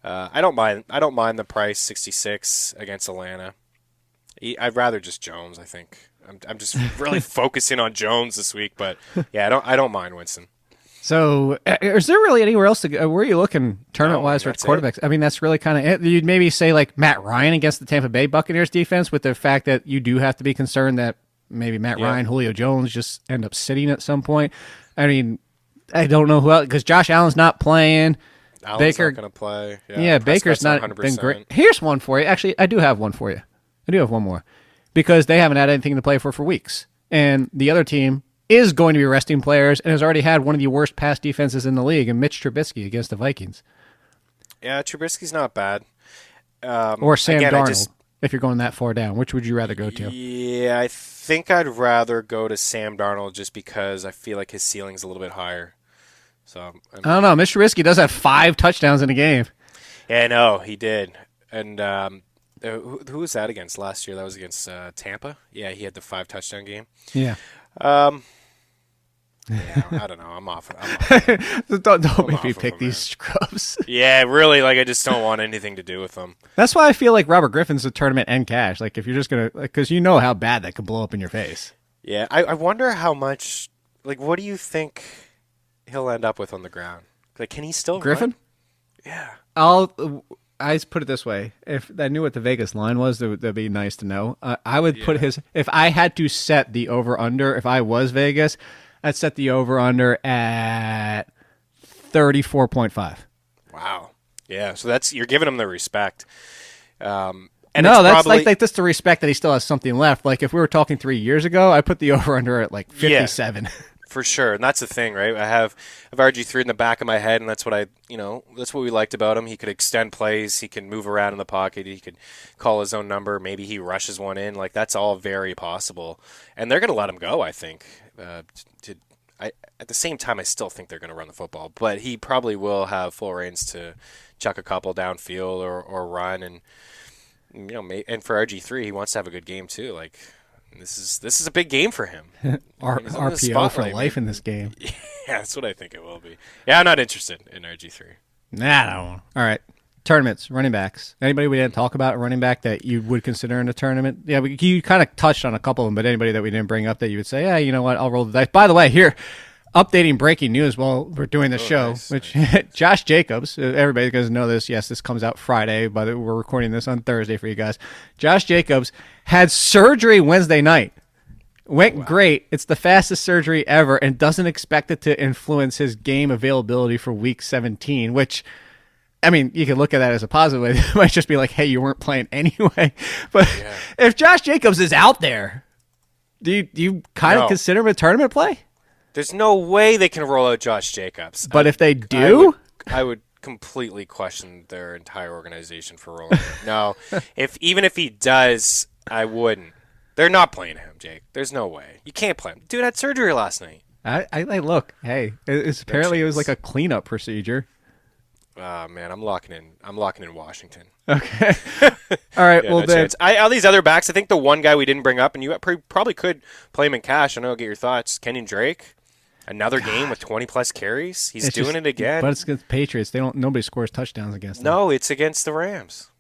I don't mind the price, 66 against Atlanta. I'd rather just Jones, I think. I'm just really focusing on Jones this week, but yeah, I don't mind Winston. So, is there really anywhere else to go? Where are you looking tournament-wise for quarterbacks? It. I mean, that's really kind of it. You'd maybe say like Matt Ryan against the Tampa Bay Buccaneers defense, with the fact that you do have to be concerned that maybe Matt Ryan, Julio Jones just end up sitting at some point. I mean, I don't know who else, because Josh Allen's not playing. Allen's not going to play. Baker's not 100%. Been great. Here's one for you. Actually, I do have one for you. I do have one more, because they haven't had anything to play for weeks, and the other team is going to be resting players and has already had one of the worst pass defenses in the league, and Mitch Trubisky against the Vikings. Yeah, Trubisky's not bad. Or Sam Darnold, if you're going that far down. Which would you rather go to? Yeah, I think I'd rather go to Sam Darnold just because I feel like his ceiling's a little bit higher. So I don't know. Mitch Trubisky does have 5 touchdowns in a game. Yeah, I know. He did. And who was that against last year? That was against Tampa? Yeah, he had the 5-touchdown game. Yeah. Yeah, I don't know. I'm off. Don't make me pick these scrubs. Yeah, really. Like, I just don't want anything to do with them. That's why I feel like Robert Griffin's a tournament and cash. Like, if you're just gonna, because you know how bad that could blow up in your face. Yeah, I wonder how much. Like, what do you think he'll end up with on the ground? Like, can he still Griffin? Run? Yeah. I put it this way: if I knew what the Vegas line was, that'd be nice to know. I would put his. If I had to set the over under, if I was Vegas, I'd set the over under at 34.5. Wow. Yeah. So you're giving him the respect. And no, that's probably, like that's the respect that he still has something left. Like if we were talking 3 years ago, I put the over under at like 57. Yeah. For sure, and that's the thing, right? I have RG3 in the back of my head, and that's what that's what we liked about him. He could extend plays, he can move around in the pocket, he could call his own number, maybe he rushes one in. Like that's all very possible, and they're going to let him go. I think. At the same time, I still think they're going to run the football, but he probably will have full reins to chuck a couple downfield or run, and and for RG3, he wants to have a good game too. Like. This is a big game for him. RPO for life in this game. Yeah, that's what I think it will be. Yeah, I'm not interested in RG3. Nah, I don't want. All right. Tournaments, running backs. Anybody we didn't talk about running back that you would consider in a tournament? Yeah, you kind of touched on a couple of them, but anybody that we didn't bring up that you would say, yeah, you know what, I'll roll the dice. By the way, here, updating breaking news while we're doing the show, which Josh Jacobs, everybody doesn't know this. Yes, this comes out Friday, but we're recording this on Thursday for you guys. Josh Jacobs had surgery Wednesday night. Went great. It's the fastest surgery ever and doesn't expect it to influence his game availability for week 17, which, I mean, you can look at that as a positive. It might just be like, hey, you weren't playing anyway. But if Josh Jacobs is out there, do you kind of consider him a tournament play? There's no way they can roll out Josh Jacobs. But if they do, I would completely question their entire organization for rolling him. No, even if he does, I wouldn't. They're not playing him, Jake. There's no way. You can't play him. Dude had surgery last night. I look. Hey, apparently it was like a cleanup procedure. Man, I'm locking in Washington. Okay. All right. Yeah, well, no then chance. All these other backs. I think the one guy we didn't bring up, and you probably could play him in cash. I know. Get your thoughts. Kenyon Drake, another game with 20+ carries. He's doing it again. But it's against Patriots. Nobody scores touchdowns against them. No, it's against the Rams.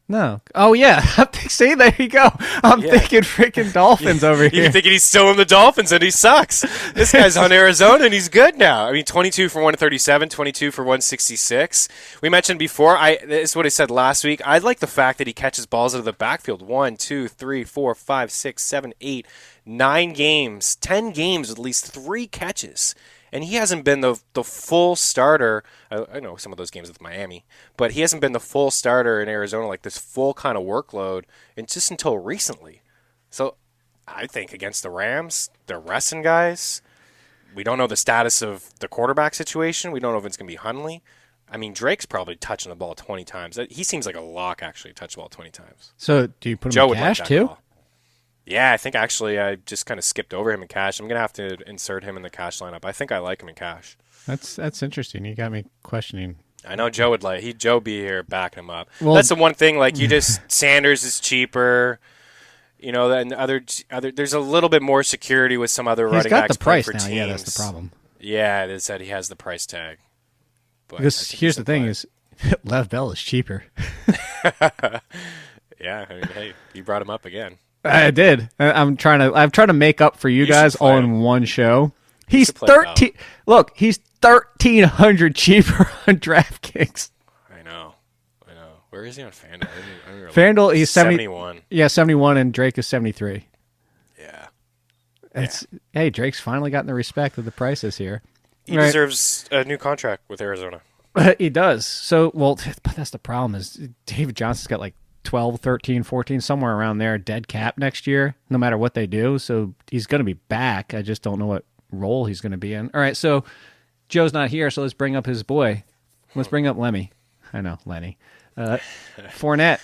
No. Oh, yeah. See, there you go. I'm thinking freaking Dolphins over here. You're thinking he's still in the Dolphins and he sucks. This guy's on Arizona and he's good now. I mean, 22 for 137, 22 for 166. We mentioned before, this is what I said last week. I like the fact that he catches balls out of the backfield. 1, 2, 3, 4, 5, 6, 7, 8, 9 games, 10 games with at least 3 catches. And he hasn't been the full starter. I know some of those games with Miami, but he hasn't been the full starter in Arizona, like this full kind of workload, and just until recently. So I think against the Rams, they're resting guys. We don't know the status of the quarterback situation. We don't know if it's going to be Hundley. I mean, Drake's probably touching the ball 20 times. He seems like a lock, actually, to touch the ball 20 times. So do you put him in cash, too? Call. Yeah, I think actually I just kind of skipped over him in cash. I'm going to have to insert him in the cash lineup. I think I like him in cash. That's interesting. You got me questioning. I know Joe would Joe be here backing him up. Well, that's the one thing. Like Sanders is cheaper. You know, and other. There's a little bit more security with some other running backs. He's got the price for now. teams. Yeah, that's the problem. Yeah, it is that he has the price tag. But because here's the thing: is Lev Bell is cheaper. Yeah, I mean, hey, you brought him up again. I did. I'm trying to make up for you guys all in one show. He's 13. Look, he's 1,300 cheaper on DraftKings. I know. Where is he on FanDuel? FanDuel, he's 71. Yeah, 71, and Drake is 73. Yeah. Hey, Drake's finally gotten the respect of the prices here. He deserves a new contract with Arizona. He does. So, but that's the problem is David Johnson's got like 12, 13, 14, somewhere around there, dead cap next year, no matter what they do. So he's going to be back. I just don't know what role he's going to be in. All right, so Joe's not here, so let's bring up his boy. Let's bring up Lemmy. I know, Lenny. Fournette,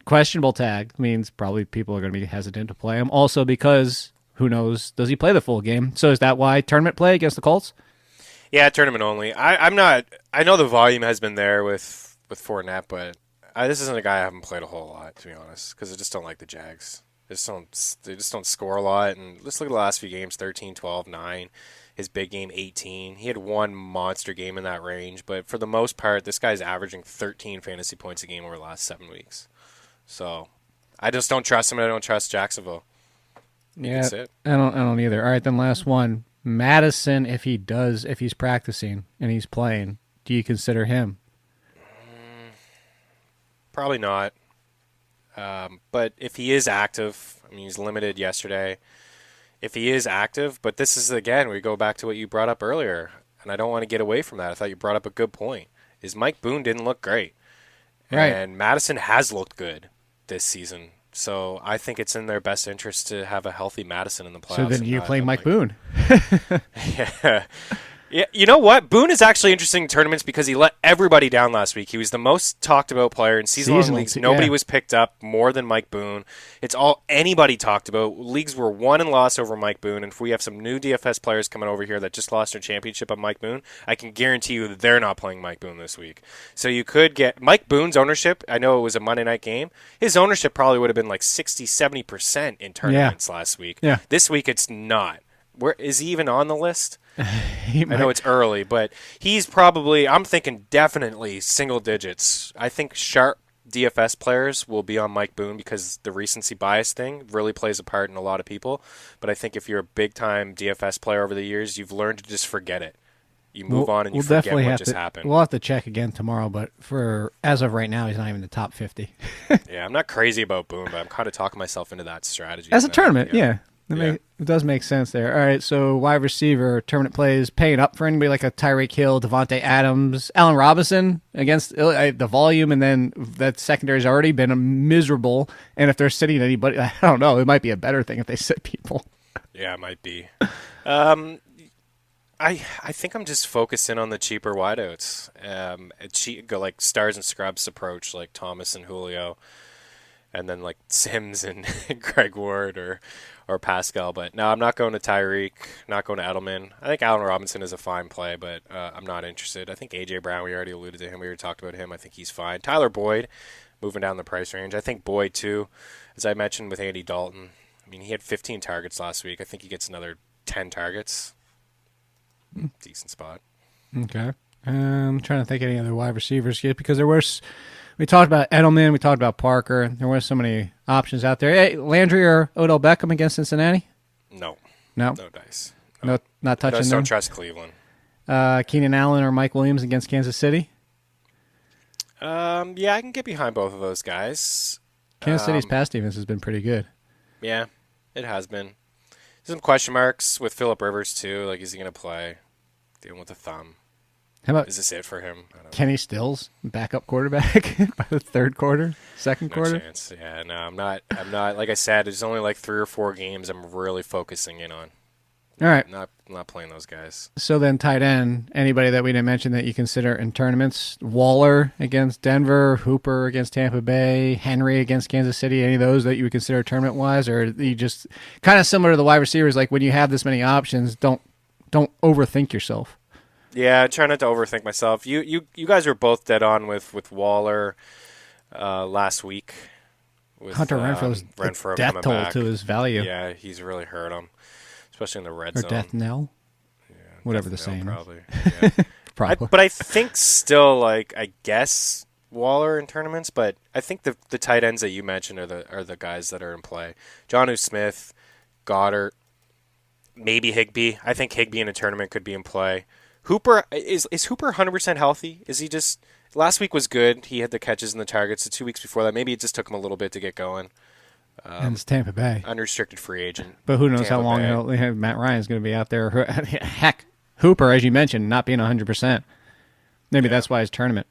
questionable tag, means probably people are going to be hesitant to play him. Also because, who knows, does he play the full game? So is that why tournament play against the Colts? Yeah, tournament only. I'm not. I know the volume has been there with Fournette, but this isn't a guy I haven't played a whole lot, to be honest, because I just don't like the Jags. They just don't score a lot. And let's look at the last few games: 13, 12, 9. His big game, 18. He had one monster game in that range, but for the most part, this guy's averaging 13 fantasy points a game over the last 7 weeks. So I just don't trust him. And I don't trust Jacksonville. Yeah, I don't either. All right, then last one. Madison, if he's practicing and he's playing, do you consider him? Probably not. But if he is active, I mean, he's limited yesterday. If he is active, but this is, again, we go back to what you brought up earlier, and I don't want to get away from that. I thought you brought up a good point, is Mike Boone didn't look great. Right. And Madison has looked good this season. So I think it's in their best interest to have a healthy Madison in the playoffs. So then you play Mike Boone. Yeah, you know what? Boone is actually interesting in tournaments because he let everybody down last week. He was the most talked about player in season-long leagues. Nobody was picked up more than Mike Boone. It's all anybody talked about. Leagues were won and lost over Mike Boone, and if we have some new DFS players coming over here that just lost their championship on Mike Boone, I can guarantee you that they're not playing Mike Boone this week. So you could get Mike Boone's ownership. I know it was a Monday night game. His ownership probably would have been like 60, 70% in tournaments last week. Yeah. This week it's not. Where is he even on the list? I know it's early, but he's probably, I'm thinking definitely single digits. I think sharp DFS players will be on Mike Boone because the recency bias thing really plays a part in a lot of people. But I think if you're a big-time DFS player over the years, you've learned to just forget it. You move on and you forget what just happened. We'll have to check again tomorrow, but as of right now, he's not even in the top 50. Yeah, I'm not crazy about Boone, but I'm kind of talking myself into that strategy. As a tournament, yeah. It does make sense there. All right, so wide receiver, tournament plays, paying up for anybody like a Tyreek Hill, Devontae Adams, Allen Robinson against the volume, and then that secondary's already been miserable. And if they're sitting anybody, I don't know, it might be a better thing if they sit people. Yeah, it might be. I think I'm just focusing on the cheaper wideouts. Go like stars and scrubs approach, like Thomas and Julio, and then like Sims and Greg Ward or Pascal. But no, I'm not going to Tyreek, not going to Edelman. I think Allen Robinson is a fine play, but I'm not interested. I think A.J. Brown, we already alluded to him. We already talked about him. I think he's fine. Tyler Boyd, moving down the price range. I think Boyd, too, as I mentioned with Andy Dalton. I mean, he had 15 targets last week. I think he gets another 10 targets. Decent spot. Okay. I'm trying to think of any other wide receivers yet because we talked about Edelman, we talked about Parker. There were so many options out there. Hey, Landry or Odell Beckham against Cincinnati? No. No Dice. No, not touching them. Don't trust Cleveland. Keenan Allen or Mike Williams against Kansas City? Yeah, I can get behind both of those guys. Kansas City's pass defense has been pretty good. Yeah, it has been. Some question marks with Phillip Rivers, too. Like, is he going to play? Dealing with the thumb. How about is this it for him? I don't know. Kenny Stills, backup quarterback by the third quarter, second quarter? No chance. Yeah, no, I'm not. Like I said, there's only like 3 or 4 games I'm really focusing in on. All right. Not playing those guys. So then tight end, anybody that we didn't mention that you consider in tournaments, Waller against Denver, Hooper against Tampa Bay, Henry against Kansas City, any of those that you would consider tournament-wise, or you just kind of similar to the wide receivers, like when you have this many options, don't overthink yourself. Yeah, I try not to overthink myself. You guys were both dead on with Waller last week. With, Hunter Renfro's death toll to his value. Yeah, he's really hurt him. Especially in the red or zone. Or death knell. Yeah, whatever the saying probably. is. Yeah. Probably. But I think still, like, I guess Waller in tournaments, but I think the tight ends that you mentioned are the guys that are in play. Jonnu Smith, Goddard, maybe Higbee. I think Higbee in a tournament could be in play. Hooper, is Hooper 100% healthy? Is he just... Last week was good. He had the catches and the targets. The 2 weeks before that, maybe it just took him a little bit to get going. And it's Tampa Bay. Unrestricted free agent. But who knows how long Matt Ryan's going to be out there. Heck, Hooper, as you mentioned, not being 100%. Maybe that's why it's tournament.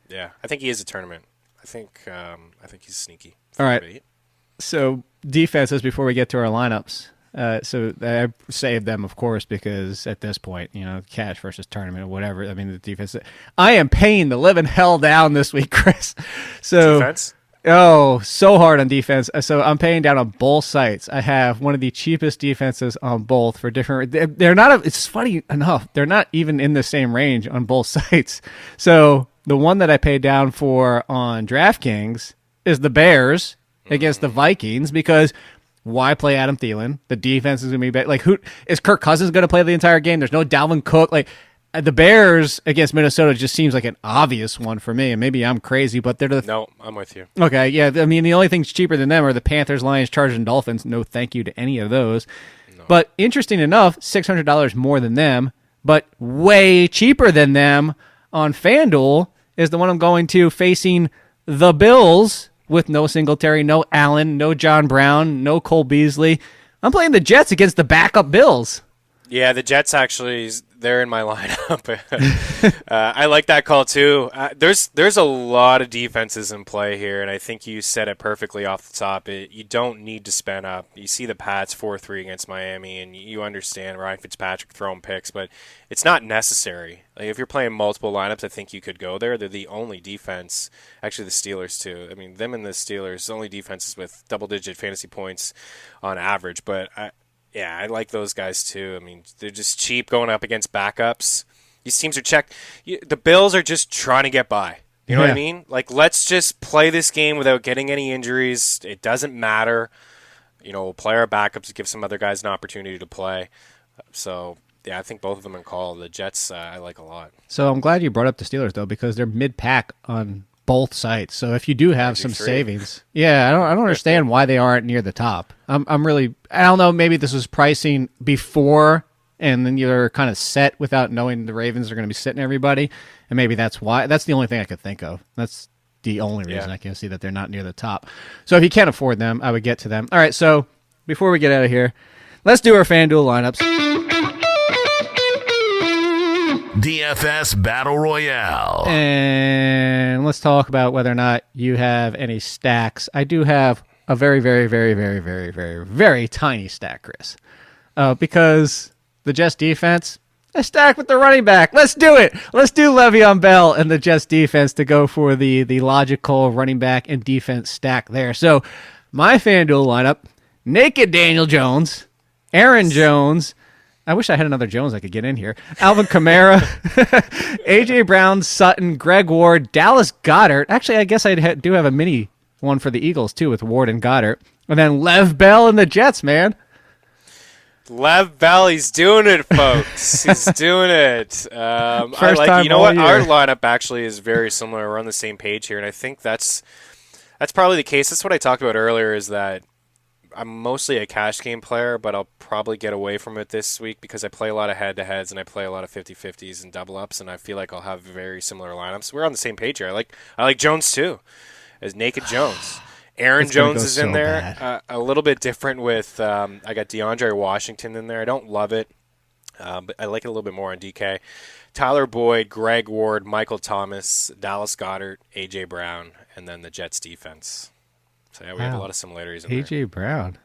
Yeah, I think he is a tournament. I think he's sneaky. All right. So defenses before we get to our lineups. So I saved them, of course, because at this point, cash versus tournament or whatever. I mean, the defense. I am paying the living hell down this week, Chris. So defense? Oh, so hard on defense. So I'm paying down on both sites. I have one of the cheapest defenses on both for different. They're not. It's funny enough. They're not even in the same range on both sites. So the one that I paid down for on DraftKings is the Bears against the Vikings because why play Adam Thielen? The defense is going to be better. Like, who is Kirk Cousins going to play the entire game? There's no Dalvin Cook. Like, the Bears against Minnesota just seems like an obvious one for me, and maybe I'm crazy, but they're No, I'm with you. Okay, yeah. I mean, the only things cheaper than them are the Panthers, Lions, Chargers, and Dolphins. No thank you to any of those. No. But interesting enough, $600 more than them, but way cheaper than them on FanDuel is the one I'm going to facing the Bills with no Singletary, no Allen, no John Brown, no Cole Beasley. I'm playing the Jets against the backup Bills. Yeah, the Jets actually, they're in my lineup. I like that call too. There's a lot of defenses in play here, and I think you said it perfectly off the top. You don't need to spend up. You see the Pats 4-3 against Miami, and you understand Ryan Fitzpatrick throwing picks, but it's not necessary. Like if you're playing multiple lineups, I think you could go there. They're the only defense, actually the Steelers too. I mean, them and the Steelers, the only defenses with double-digit fantasy points on average, but I like those guys too. I mean, they're just cheap going up against backups. These teams are checked. The Bills are just trying to get by. You know what I mean? Like, let's just play this game without getting any injuries. It doesn't matter. We'll play our backups to give some other guys an opportunity to play. So, yeah, I think both of them in call. The Jets, I like a lot. So I'm glad you brought up the Steelers, though, because they're mid-pack on both sites. So if you do have some savings, I don't understand why they aren't near the top. I'm really, I don't know, maybe this was pricing before and then you're kind of set without knowing the Ravens are going to be sitting everybody, and maybe that's why. That's the only thing I could think of. That's the only reason I can see that they're not near the top. So if you can't afford them, I would get to them. All right, so before we get out of here, let's do our FanDuel lineups. DFS Battle Royale. And let's talk about whether or not you have any stacks. I do have a very, very, very, very, very, very, very tiny stack, Chris. Because the Jets defense, I stack with the running back. Let's do it. Let's do Le'Veon Bell and the Jets defense to go for the logical running back and defense stack there. So my FanDuel lineup, naked Daniel Jones, Aaron Jones. I wish I had another Jones I could get in here. Alvin Kamara, A.J. Brown, Sutton, Greg Ward, Dallas Goedert. Actually, I guess I do have a mini one for the Eagles, too, with Ward and Goddard. And then Lev Bell and the Jets, man. Lev Bell, he's doing it, folks. He's doing it. I like it. You know what? Year. Our lineup actually is very similar. We're on the same page here, and I think that's probably the case. That's what I talked about earlier, is that I'm mostly a cash game player, but I'll probably get away from it this week because I play a lot of head-to-heads and I play a lot of 50-50s and double-ups, and I feel like I'll have very similar lineups. We're on the same page here. I like Jones too, as naked Jones. Aaron Jones is in there. A little bit different with I got DeAndre Washington in there. I don't love it, but I like it a little bit more on DK. Tyler Boyd, Greg Ward, Michael Thomas, Dallas Goedert, A.J. Brown, and then the Jets defense. So yeah, we have a lot of similarities in there. A.J. Brown.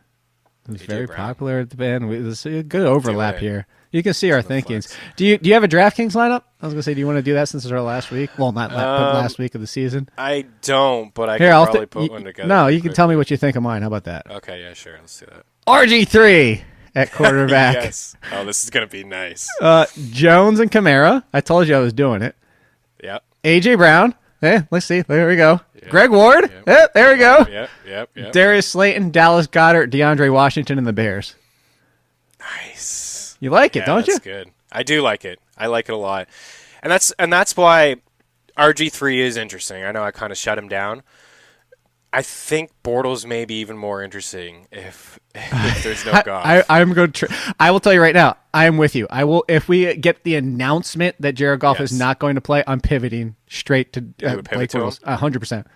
It's very Brown. popular at the band. There's a good overlap here. You can see our thinkings. Do you have a DraftKings lineup? I was going to say, do you want to do that since it's our last week? Well, not but last week of the season. I don't, but I can probably put one together. No, you can tell me what you think of mine. How about that? Okay, yeah, sure. Let's do that. RG3 at quarterback. Yes. Oh, this is going to be nice. Jones and Kamara. I told you I was doing it. Yep. A.J. Brown. Let's see. There we go. Yep. Greg Ward. Yep. There we go. Yep. Darius Slayton, Dallas Goedert, DeAndre Washington, and the Bears. Nice. You like it, don't you? That's good. I do like it. I like it a lot. And that's why RG3 is interesting. I know I kind of shut him down. I think Bortles may be even more interesting if there's no Goff. I'm going to. I will tell you right now. I am with you. I will. If we get the announcement that Jared Goff is not going to play, I'm pivoting straight to Blake Bortles. 100%.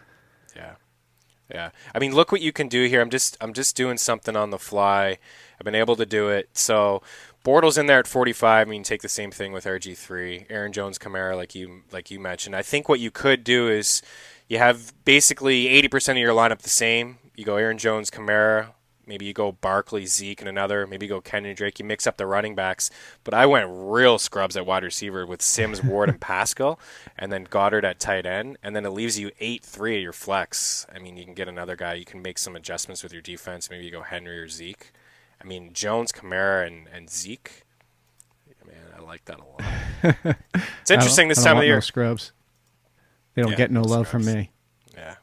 Yeah. I mean, look what you can do here. I'm just doing something on the fly. I've been able to do it. So Bortles in there at 45. I mean, take the same thing with RG3, Aaron Jones, Kamara, like you mentioned. I think what you could do is you have basically 80% of your lineup the same. You go Aaron Jones, Kamara. Maybe you go Barkley, Zeke, and another. Maybe you go Kenyon Drake. You mix up the running backs. But I went real scrubs at wide receiver with Sims, Ward, and Pascal, and then Goddard at tight end. And then it leaves you 8-3 at your flex. I mean, you can get another guy. You can make some adjustments with your defense. Maybe you go Henry or Zeke. I mean, Jones, Kamara, and Zeke. Man, I like that a lot. It's interesting this time of the year. No scrubs. They don't get no love from me. Yeah,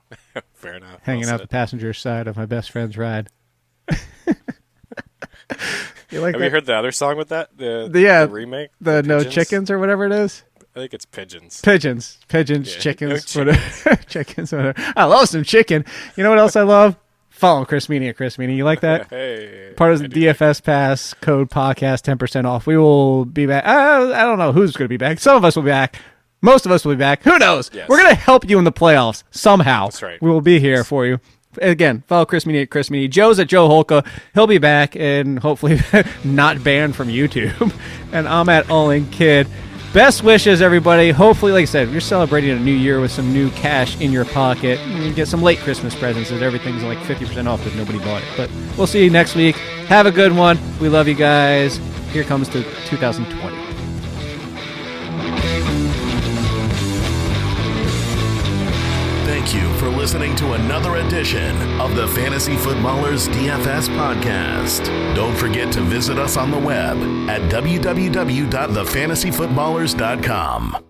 fair enough. Hanging out the passenger side of my best friend's ride. You like Have you heard the other song with that? The remake? The No Chickens or whatever it is? I think it's Pigeons. Pigeons, Yeah, chickens, no whatever. Chickens, whatever. I love some chicken. You know what else I love? Follow Chris Meaney at Chris Meaney. You like that? Hey, part of the DFS Pass code podcast, 10% off. We will be back. I don't know who's going to be back. Some of us will be back. Most of us will be back. Who knows? Yes. We're going to help you in the playoffs somehow. That's right. We will be here for you. Again, follow Chris Meaney at Chris Meaney. Joe's at Joe Holka. He'll be back and hopefully not banned from YouTube. And I'm at Olin Kid. Best wishes, everybody. Hopefully, like I said, you're celebrating a new year with some new cash in your pocket. You get some late Christmas presents as everything's like 50% off because nobody bought it. But we'll see you next week. Have a good one. We love you guys. Here comes to 2020. Thank you for listening to another edition of the Fantasy Footballers DFS Podcast. Don't forget to visit us on the web at www.thefantasyfootballers.com.